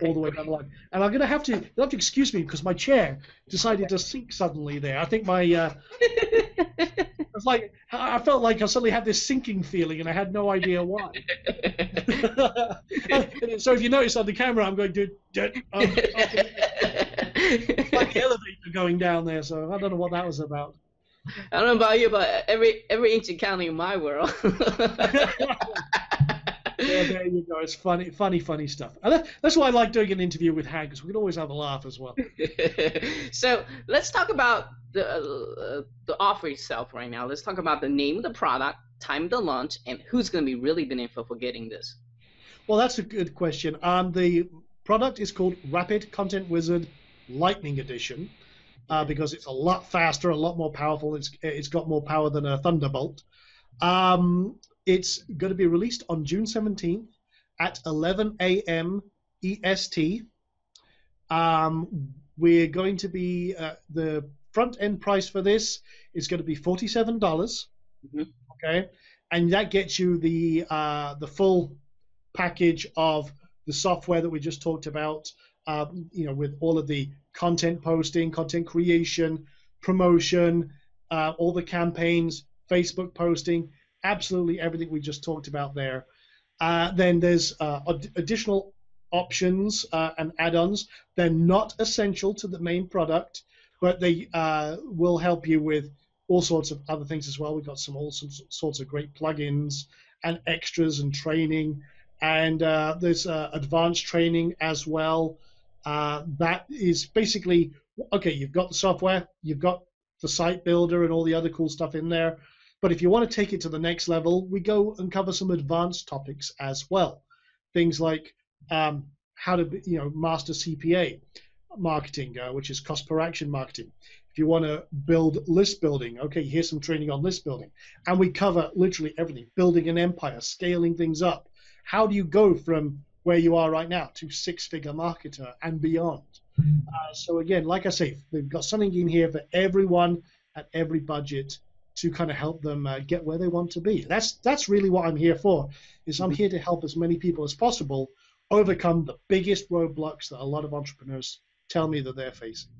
all the way down the line. And I'm you'll have to excuse me because my chair decided to sink suddenly there. I think it's like I felt like I suddenly had this sinking feeling, and I had no idea why. So if you notice on the camera, I'm going it's like the elevator going down there. So I don't know what that was about. I don't know about you, but every inch is counting in my world. Yeah, there you go. It's funny stuff. And that's why I like doing an interview with Han, because we can always have a laugh as well. So let's talk about the offer itself right now. Let's talk about the name of the product, time of the launch, and who's going to be really beneficial for getting this. Well, that's a good question. The product is called Rapid Content Wizard Lightning Edition because it's a lot faster, a lot more powerful. It's got more power than a Thunderbolt. It's going to be released on June 17th at 11 a.m. EST. We're going to be the front end price for this is going to be $47. Okay, and that gets you the full package of the software that we just talked about. With all of the content posting, content creation, promotion, all the campaigns, Facebook posting. Absolutely everything we just talked about there. Then there's additional options and add-ons. They're not essential to the main product, but they will help you with all sorts of other things as well. We've got some sorts of great plugins and extras and training, and there's advanced training as well. That is basically, okay, you've got the software, you've got the site builder and all the other cool stuff in there. But if you want to take it to the next level, we go and cover some advanced topics as well. Things like how to master CPA marketing, which is cost per action marketing. If you want to build list building, okay, here's some training on list building. And we cover literally everything, building an empire, scaling things up. How do you go from where you are right now to six-figure marketer and beyond? So again, like I say, we've got something in here for everyone at every budget to kind of help them get where they want to be. That's really what I'm here for, is I'm here to help as many people as possible overcome the biggest roadblocks that a lot of entrepreneurs tell me that they're facing.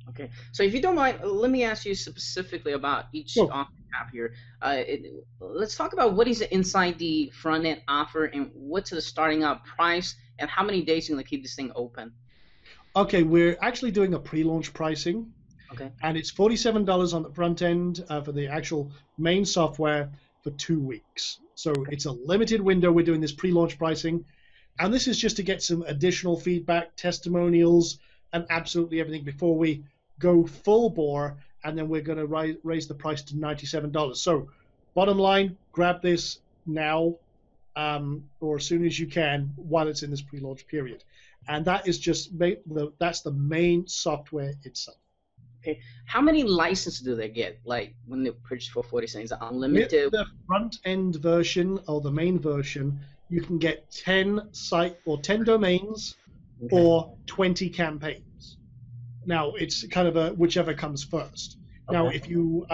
Okay, so if you don't mind, let me ask you specifically about each offer you have here. Let's talk about what is inside the front-end offer and what's the starting out price and how many days you're going to keep this thing open. Okay, we're actually doing a pre-launch pricing. Okay. And it's $47 on the front end for the actual main software for 2 weeks. So it's a limited window. We're doing this pre-launch pricing. And this is just to get some additional feedback, testimonials, and absolutely everything before we go full bore. And then we're going to raise the price to $97. So bottom line, grab this now or as soon as you can while it's in this pre-launch period. And that is just that's the main software itself. Okay. How many licenses do they get? Like when they purchase for 40 cents, is it unlimited? With the front end version or the main version, you can get 10 domains or 20 campaigns. Now it's kind of a whichever comes first. Okay. Now, if you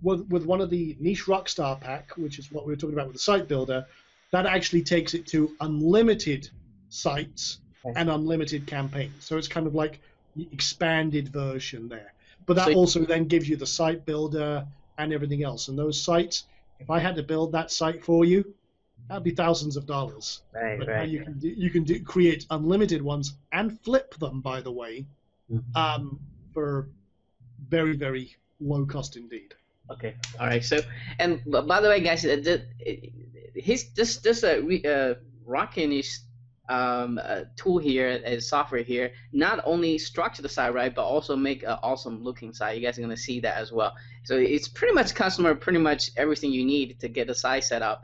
with one of the niche rockstar pack, which is what we were talking about with the site builder, that actually takes it to unlimited sites and unlimited campaigns. So it's kind of like the expanded version there. But that also then gives you the site builder and everything else. And those sites, if I had to build that site for you, that'd be thousands of dollars. But now you can create unlimited ones and flip them, by the way, for very, very low cost indeed. Okay. All right. So, and by the way, guys, Rockin is tool here, software here, not only structure the site right, but also make an awesome looking site. You guys are going to see that as well. So it's pretty much pretty much everything you need to get the site set up.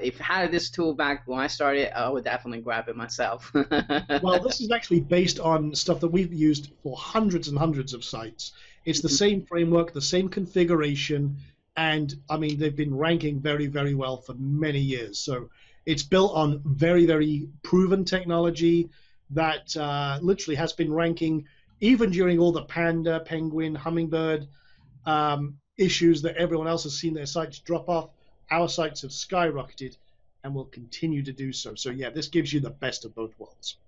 If I had this tool back when I started, I would definitely grab it myself. Well, this is actually based on stuff that we've used for hundreds and hundreds of sites. It's the same framework, the same configuration, and I mean, they've been ranking very, very well for many years. So it's built on very, very proven technology that literally has been ranking even during all the Panda, Penguin, Hummingbird issues that everyone else has seen their sites drop off. Our sites have skyrocketed and will continue to do so. So yeah, this gives you the best of both worlds.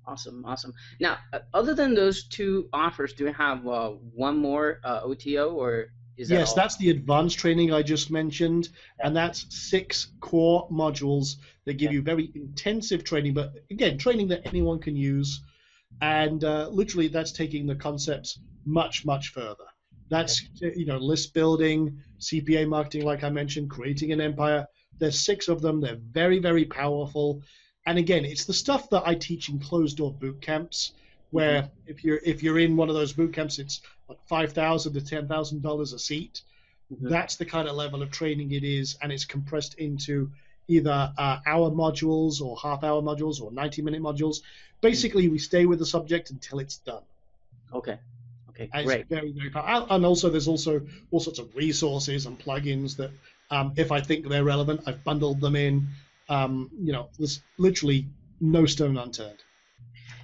Awesome, awesome. Now, other than those two offers, do you have one more OTO, or is that Yes, all? that's the advanced training I just mentioned, and that's 6 core modules that give you very intensive training, but again, training that anyone can use, and literally that's taking the concepts much, much further. That's list building, CPA marketing, like I mentioned, creating an empire. There's 6 of them. They're very, very powerful. And again, it's the stuff that I teach in closed-door boot camps, where if you're in one of those boot camps, it's like $5,000 to $10,000 a seat. That's the kind of level of training it is, and it's compressed into either hour modules or half-hour modules or 90-minute modules. Basically, we stay with the subject until it's done. Okay. Okay, and great. It's very, very powerful. And also, there's also all sorts of resources and plugins that, if I think they're relevant, I've bundled them in. There's literally no stone unturned.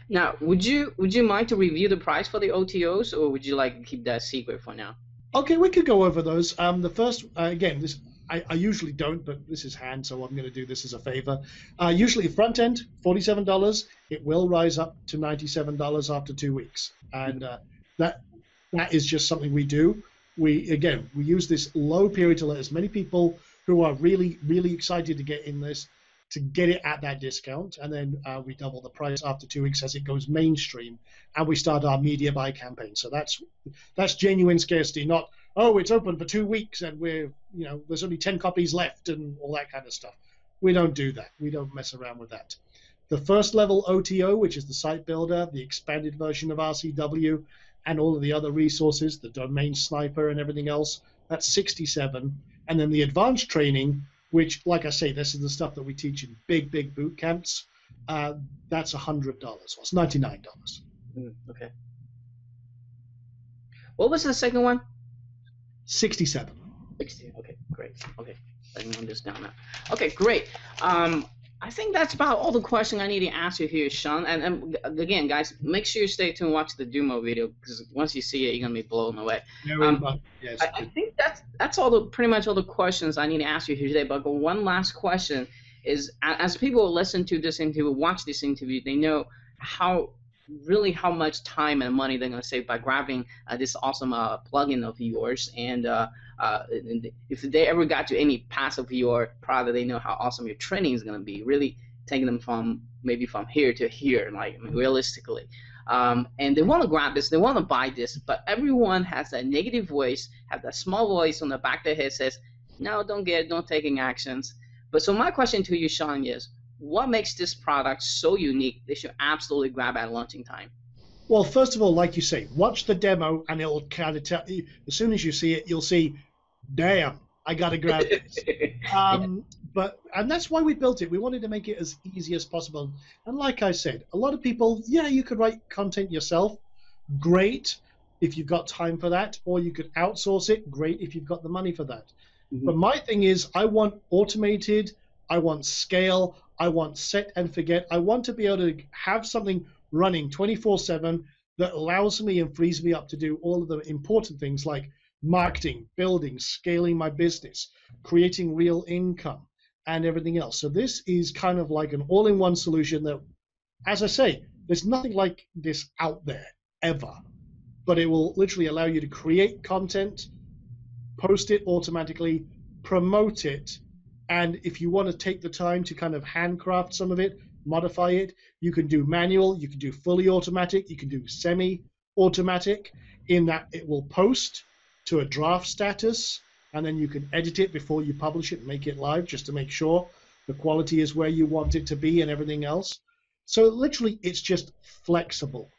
Now, would you mind to review the price for the OTOs, or would you like to keep that secret for now? Okay, we could go over those. The first, again, this I usually don't, but this is hand, so I'm going to do this as a favor. Usually front end, $47. It will rise up to $97 after 2 weeks, and that is just something we do. We use this low period to let as many people who are really, really excited to get in this to get it at that discount, and then we double the price after 2 weeks as it goes mainstream, and we start our media buy campaign. So that's genuine scarcity, not, oh, it's open for 2 weeks and there's only 10 copies left and all that kind of stuff. We don't do that. We don't mess around with that. The first level OTO, which is the site builder, the expanded version of RCW, and all of the other resources, the domain sniper and everything else, that's $67. And then the advanced training, which, like I say, this is the stuff that we teach in big boot camps, that's $100. Well, it's $99. Okay. What was the second one? 67. 60. Okay, great. Okay, I can understand that. Okay, great. I think that's about all the questions I need to ask you here, Sean. And again, guys, make sure you stay tuned and watch the demo video, because once you see it, you're gonna be blown away. Yes, I think that's pretty much all the questions I need to ask you here today. But one last question is, as people listen to this interview, watch this interview, they know how much time and money they're gonna save by grabbing this awesome plugin of yours. And if they ever got to any pass of your product, they know how awesome your training is going to be, really taking them from here to here, like, I mean, realistically. And they want to grab this, they want to buy this, but everyone has that negative voice, have that small voice on the back of their head says, no, don't get it, don't taking actions. But so my question to you, Sean, is what makes this product so unique they should absolutely grab at launching time? Well, first of all, like you say, watch the demo and it'll kind of tell you, as soon as you see it, you'll see, damn, I got to grab this. And that's why we built it. We wanted to make it as easy as possible. And like I said, a lot of people, yeah, you could write content yourself. Great if you've got time for that. Or you could outsource it. Great if you've got the money for that. Mm-hmm. But my thing is, I want automated. I want scale. I want set and forget. I want to be able to have something running 24/7 that allows me and frees me up to do all of the important things like marketing, building, scaling my business, creating real income, and everything else. So this is kind of like an all-in-one solution that, as I say, there's nothing like this out there ever. But it will literally allow you to create content, post it automatically, promote it, and if you want to take the time to kind of handcraft some of it, modify it, you can do manual, you can do fully automatic, you can do semi-automatic, in that it will post to a draft status, and then you can edit it before you publish it and make it live, just to make sure the quality is where you want it to be and everything else. So literally, it's just flexible.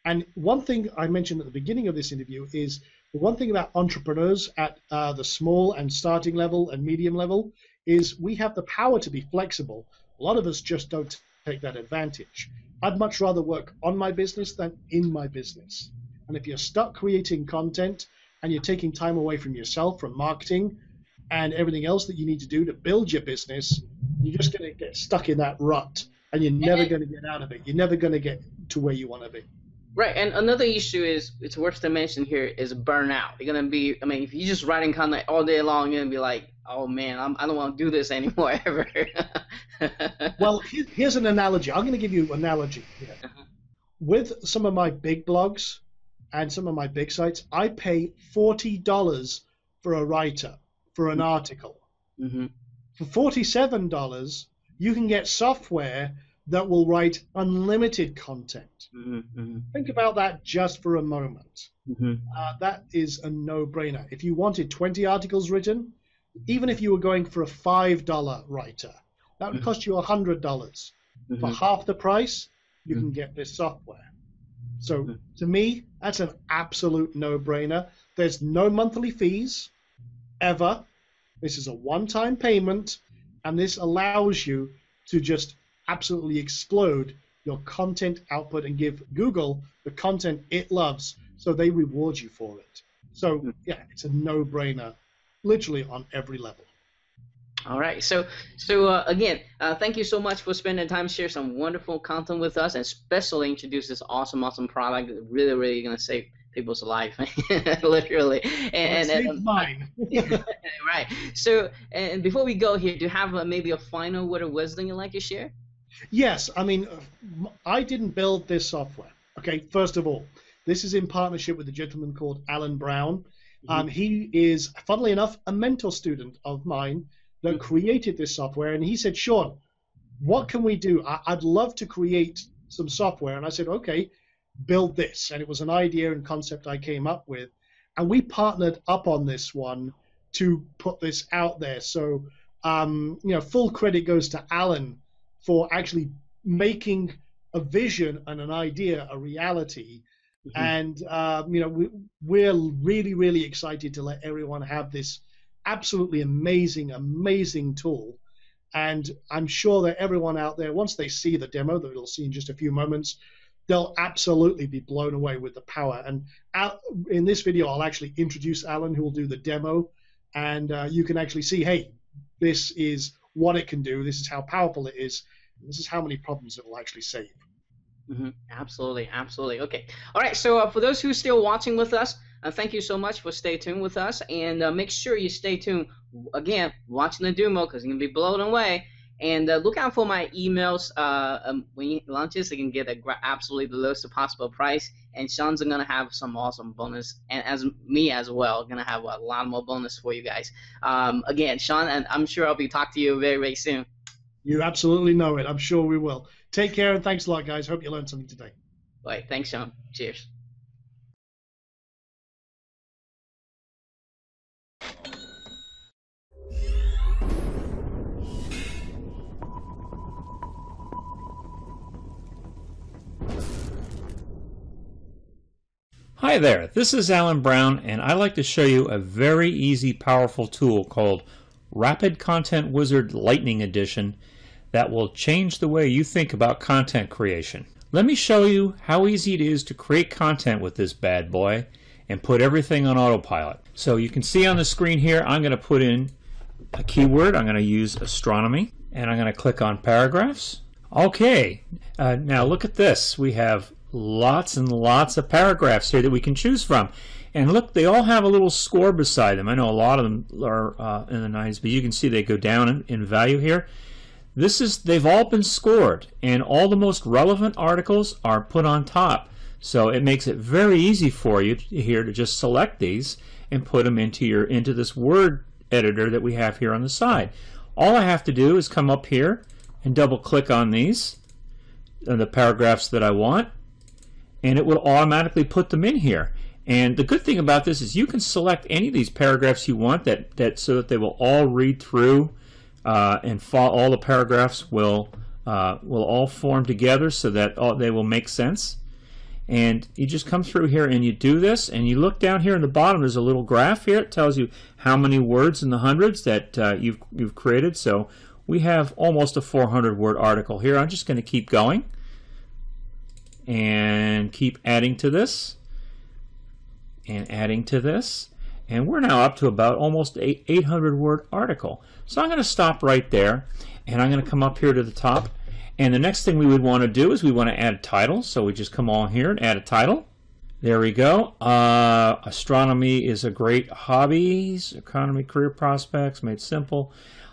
And one thing I mentioned at the beginning of this interview is the one thing about entrepreneurs at the small and starting level and medium level is we have the power to be flexible. A lot of us just don't take that advantage. I'd much rather work on my business than in my business. And if you're stuck creating content and you're taking time away from yourself, from marketing and everything else that you need to do to build your business, you're just going to get stuck in that rut, and you're never going to get out of it. You're never going to get to where you want to be. Right, and another issue is, it's worth to mention here, is burnout. You're going to be, I mean, if you're just writing content all day long, you're going to be like, oh man, I don't want to do this anymore ever. Well, here's an analogy. I'm going to give you an analogy here. With some of my big blogs and some of my big sites, I pay $40 for a writer, for an article. Mm-hmm. For $47, you can get software that will write unlimited content. Mm-hmm. Think about that just for a moment. Mm-hmm. That is a no-brainer. If you wanted 20 articles written, even if you were going for a $5 writer, that would cost you $100. Mm-hmm. For half the price, you can get this software. So to me, that's an absolute no-brainer. There's no monthly fees, ever. This is a one-time payment, and this allows you to just absolutely explode your content output and give Google the content it loves, so they reward you for it. So yeah, it's a no-brainer, literally on every level. All right, so again, thank you so much for spending time share some wonderful content with us, and especially introduce this awesome product that really going to save people's life, literally. And mine. Right. So, and before we go here, do you have maybe a final word of wisdom you'd like to share? Yes, I mean, I didn't build this software. Okay, first of all, this is in partnership with a gentleman called Alan Brown. He is, funnily enough, a mentor student of mine that created this software, and he said, Sean, what can we do? I'd love to create some software. And I said, okay, build this. And it was an idea and concept I came up with. And we partnered up on this one to put this out there. So, you know, full credit goes to Alan for actually making a vision and an idea a reality. Mm-hmm. And, you know, we're really, really excited to let everyone have this absolutely amazing, amazing tool. And I'm sure that everyone out there, once they see the demo that we'll see in just a few moments, they'll absolutely be blown away with the power. And in this video, I'll actually introduce Alan, who will do the demo. And you can actually see, hey, this is what it can do. This is how powerful it is. And this is how many problems it will actually save. Mm-hmm. Absolutely, absolutely. Okay. All right. So for those who are still watching with us, thank you so much for staying tuned with us. And make sure you stay tuned, again, watching the demo, because you're going to be blown away. And look out for my emails when it launches. You can get absolutely the lowest possible price. And Sean's going to have some awesome bonus, and as me as well, going to have a lot more bonus for you guys. Again, Sean, and I'm sure I'll be talking to you very, very soon. You absolutely know it. I'm sure we will. Take care, and thanks a lot, guys. Hope you learned something today. All right. Thanks, Sean. Cheers. Hi there, this is Alan Brown, and I'd like to show you a very easy, powerful tool called Rapid Content Wizard Lightning Edition that will change the way you think about content creation. Let me show you how easy it is to create content with this bad boy and put everything on autopilot. So you can see on the screen here, I'm going to put in a keyword. I'm going to use astronomy, and I'm going to click on paragraphs. Okay, now look at this. We have lots and lots of paragraphs here that we can choose from. And look, they all have a little score beside them. I know a lot of them are in the 90s, but you can see they go down in value here. They've all been scored, and all the most relevant articles are put on top. So it makes it very easy for you here to just select these and put them into this word editor that we have here on the side. All I have to do is come up here and double click on these, the paragraphs that I want, and it will automatically put them in here. And the good thing about this is you can select any of these paragraphs you want so that they will all read through and all the paragraphs will all form together so that they will make sense. And you just come through here and you do this, and you look down here in the bottom. There's a little graph here. It tells you how many words in the hundreds that you've created. So we have almost a 400-word article here. I'm just going to keep going and keep adding to this and adding to this, and we're now up to about almost an 800-word article. So I'm going to stop right there, and I'm going to come up here to the top, and the next thing we would want to do is we want to add a title. So we just come on here and add a title. There we go. Astronomy is a great hobby. Economy, career prospects, made simple.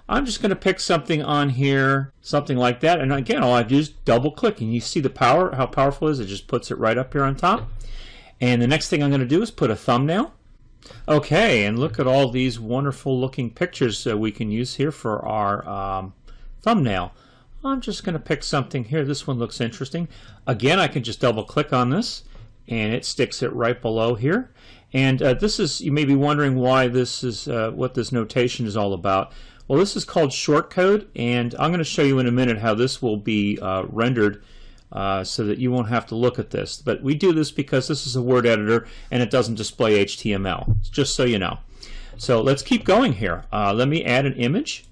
I'm just going to pick something on here, something like that. And again, all I do is double click, and you see the power, how powerful it is. It just puts it right up here on top. And the next thing I'm going to do is put a thumbnail. Okay, and look at all these wonderful looking pictures that we can use here for our thumbnail. I'm just going to pick something here. This one looks interesting. Again, I can just double click on this, and it sticks it right below here. And this is, you may be wondering why this is, what this notation is all about. Well, this is called shortcode, and I'm going to show you in a minute how this will be rendered so that you won't have to look at this. But we do this because this is a word editor and it doesn't display HTML, just so you know. So let's keep going here. Let me add an image.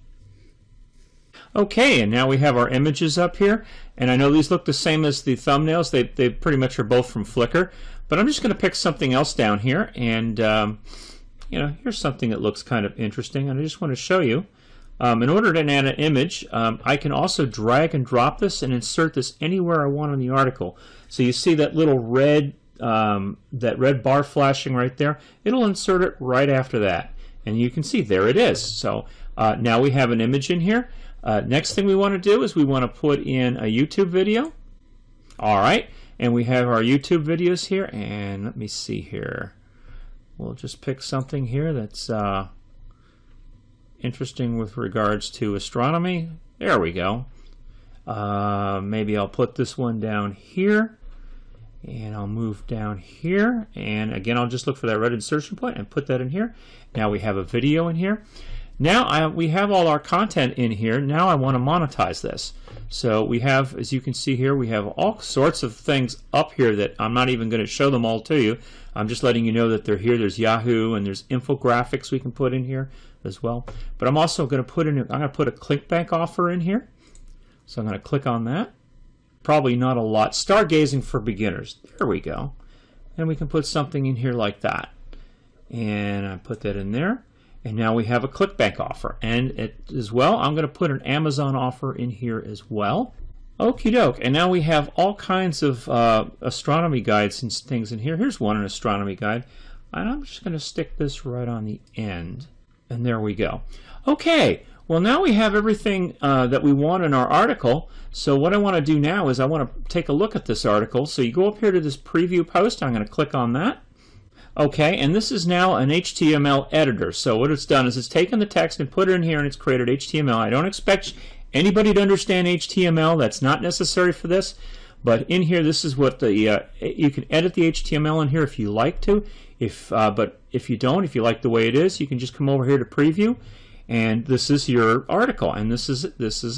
Okay, and now we have our images up here, and I know these look the same as the thumbnails. They pretty much are both from Flickr, but I'm just going to pick something else down here, and you know, here's something that looks kind of interesting, and I just want to show you. In order to add an image, I can also drag and drop this and insert this anywhere I want in the article. So you see that little red bar flashing right there? It'll insert it right after that, and you can see there it is. So now we have an image in here. Next thing we want to do is we want to put in a YouTube video. All right, and we have our YouTube videos here, and let me see here. We'll just pick something here that's interesting with regards to astronomy. There we go. Maybe I'll put this one down here, and I'll move down here, and again I'll just look for that red insertion point and put that in here. Now we have a video in here. Now we have all our content in here. Now I want to monetize this. So we have, as you can see here, we have all sorts of things up here that I'm not even going to show them all to you. I'm just letting you know that they're here. There's Yahoo, and there's infographics we can put in here as well. But I'm also going to put in, I'm going to put a ClickBank offer in here. So I'm going to click on that. Probably not a lot. Stargazing for beginners. There we go. And we can put something in here like that. And I put that in there. And now we have a ClickBank offer. And as well, I'm going to put an Amazon offer in here as well. Okie doke. And now we have all kinds of astronomy guides and things in here. Here's one, an astronomy guide. And I'm just going to stick this right on the end. And there we go. Okay. Well, now we have everything that we want in our article. So what I want to do now is I want to take a look at this article. So you go up here to this preview post. I'm going to click on that. Okay, and this is now an HTML editor. So what it's done is it's taken the text and put it in here, and it's created HTML. I don't expect anybody to understand HTML. That's not necessary for this. But in here, this is what the you can edit the HTML in here if you like to. But if you don't, if you like the way it is, you can just come over here to preview, and this is your article, and this is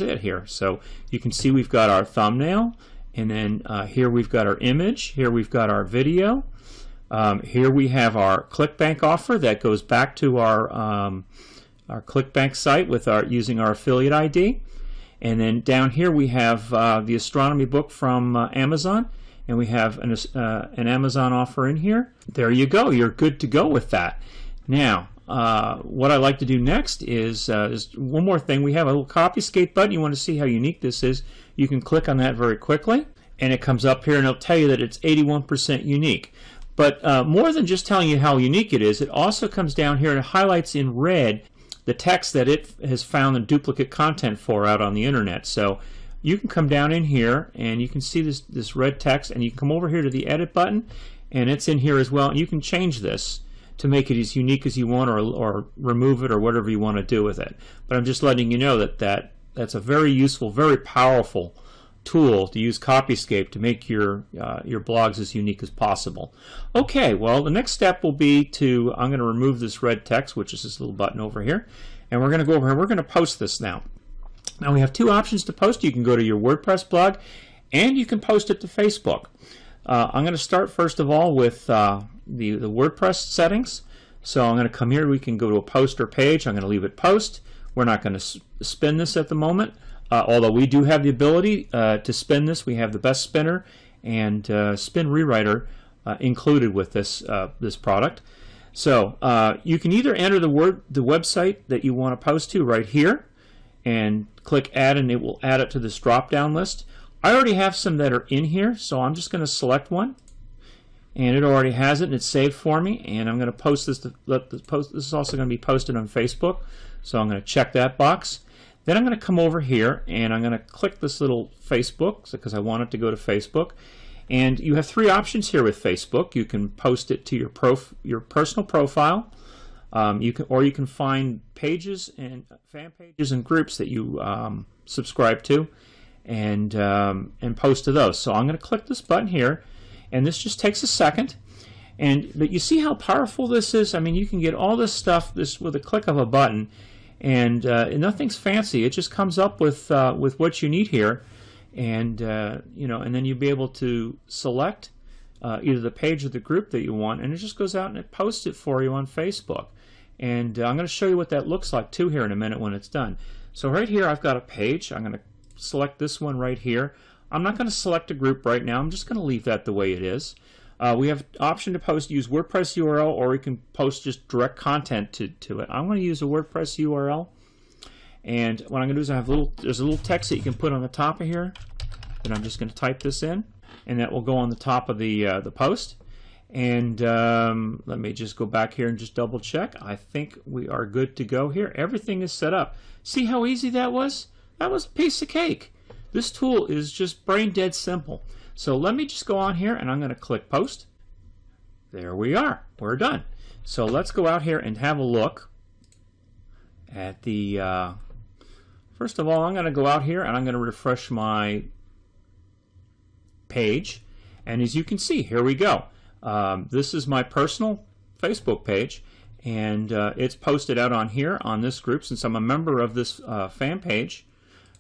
it here. So you can see we've got our thumbnail, and then here we've got our image. Here we've got our video. Here we have our ClickBank offer that goes back to our ClickBank site with using our affiliate ID. And then down here we have the astronomy book from Amazon, and we have an Amazon offer in here. There you go. You're good to go with that. Now, what I like to do next is one more thing. We have a little Copyscape button. You want to see how unique this is. You can click on that very quickly, and it comes up here, and it'll tell you that it's 81% unique. But more than just telling you how unique it is, it also comes down here and highlights in red the text that it has found the duplicate content for out on the internet. So you can come down in here and you can see this red text, and you can come over here to the edit button, and it's in here as well. And you can change this to make it as unique as you want, or remove it, or whatever you want to do with it. But I'm just letting you know that's a very useful, very powerful tool to use Copyscape to make your blogs as unique as possible. Okay, well, the next step will be I'm going to remove this red text, which is this little button over here, and we're going to go over here. We're going to post this now. Now we have two options to post. You can go to your WordPress blog, and you can post it to Facebook. I'm going to start first of all with the WordPress settings. So I'm going to come here. We can go to a poster page. I'm going to leave it post. We're not going to spin this at the moment. Although we do have the ability to spin this. We have the best spinner and spin rewriter included with this product. So you can either enter the website that you want to post to right here and click add, and it will add it to this drop down list. I already have some that are in here, so I'm just going to select one, and it already has it, and it's saved for me. And I'm going to post this. This is also going to be posted on Facebook, so I'm going to check that box. Then I'm going to come over here, and I'm going to click this little Facebook because I want it to go to Facebook. And you have three options here with Facebook. You can post it to your personal profile. You can find pages and fan pages and groups that you subscribe to, and post to those. So I'm going to click this button here, and this just takes a second. But you see how powerful this is? I mean, you can get all this stuff with a click of a button. And nothing's fancy. It just comes up with what you need here, and and then you'll be able to select either the page or the group that you want, and it just goes out and it posts it for you on Facebook. And I'm going to show you what that looks like too here in a minute when it's done. So right here I've got a page. I'm going to select this one right here. I'm not going to select a group right now. I'm just going to leave that the way it is. We have option to use WordPress URL, or we can post just direct content to it. I'm going to use a WordPress URL, and what I'm going to do is there's a little text that you can put on the top of here, and I'm just going to type this in, and that will go on the top of the post. And let me just go back here and just double check. I think we are good to go here. Everything is set up. See how easy that was? That was a piece of cake. This tool is just brain dead simple. So let me just go on here, and I'm going to click post. There we are. We're done. So let's go out here and have a look at the First of all, I'm going to go out here and I'm going to refresh my page. And as you can see, here we go. This is my personal Facebook page, and it's posted out on here on this group. Since I'm a member of this fan page,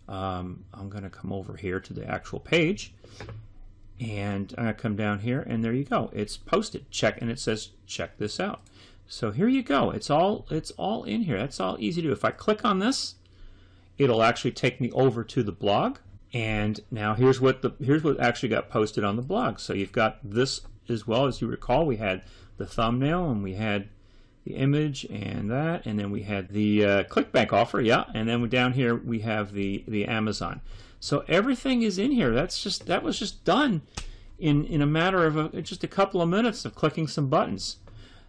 I'm going to come over here to the actual page, and I'm going to come down here, and there you go. It's posted. Check, and it says check this out. So here you go. It's all in here. That's all easy to do. If I click on this, it'll actually take me over to the blog. And now here's what actually got posted on the blog. So you've got this as well. As you recall, we had the thumbnail, and we had the image, and that, and then we had the ClickBank offer, yeah, and then down here we have the Amazon. So everything is in here. That was just done in a matter of just a couple of minutes of clicking some buttons.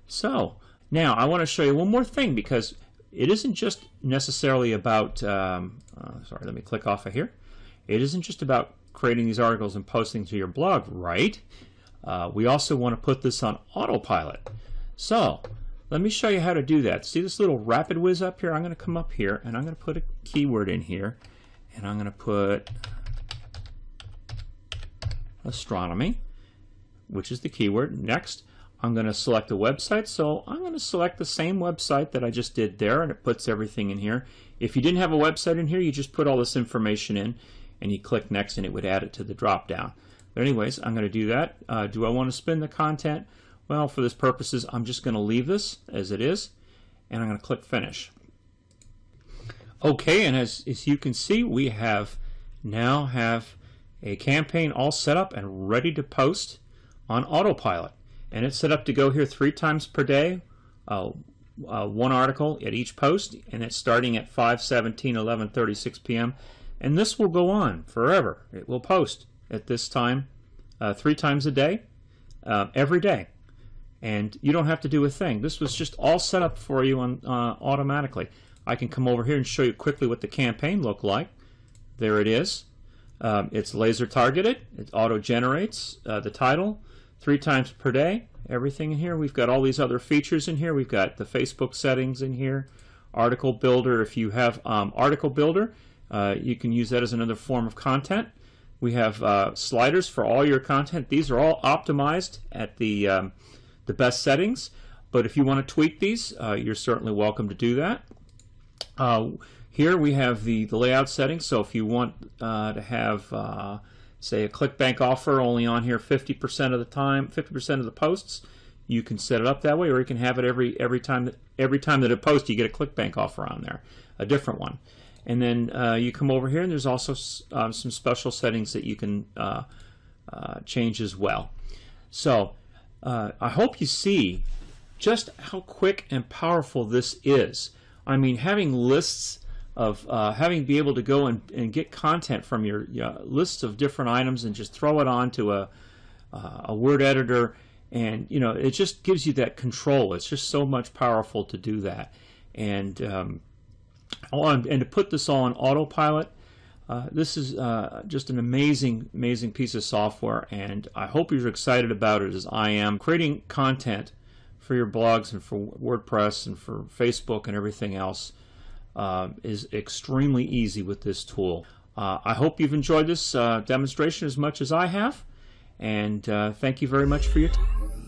So now I want to show you one more thing, because it isn't just necessarily about. Sorry, let me click off of here. It isn't just about creating these articles and posting to your blog, right? We also want to put this on Autopilot. So let me show you how to do that. See this little rapid whiz up here? I'm going to come up here and I'm going to put a keyword in here, and I'm going to put astronomy, which is the keyword. Next, I'm going to select a website. So I'm going to select the same website that I just did there, and it puts everything in here. If you didn't have a website in here, you just put all this information in, and you click next, and it would add it to the drop down. But anyways, I'm going to do that. Do I want to spin the content? Well, for this purposes, I'm just going to leave this as it is, and I'm going to click finish. Okay, and as you can see, we now have a campaign all set up and ready to post on Autopilot. And it's set up to go here 3 times per day, one article at each post, and it's starting at 5:17, 11:36 p.m. And this will go on forever. It will post at this time 3 times a day, every day. And you don't have to do a thing. This was just all set up for you automatically. I can come over here and show you quickly what the campaign looked like. There it is. It's laser targeted. It auto-generates the title 3 times per day. Everything in here. We've got all these other features in here. We've got the Facebook settings in here. Article Builder. If you have Article Builder, you can use that as another form of content. We have sliders for all your content. These are all optimized at the best settings, but if you want to tweak these, you're certainly welcome to do that. Here we have the layout settings. So if you want to have say a ClickBank offer only on here 50% of the time, 50% of the posts, you can set it up that way, or you can have it every time that it posts, you get a ClickBank offer on there, a different one. And then you come over here, and there's also some special settings that you can change as well. So I hope you see just how quick and powerful this is. I mean, having lists of be able to go and get content from your lists of different items and just throw it onto a word editor, and it just gives you that control. It's just so much powerful to do that, and to put this all on Autopilot. This is just an amazing piece of software, and I hope you're excited about it as I am. Creating content for your blogs and for WordPress and for Facebook and everything else is extremely easy with this tool. I hope you've enjoyed this demonstration as much as I have, and thank you very much for your time.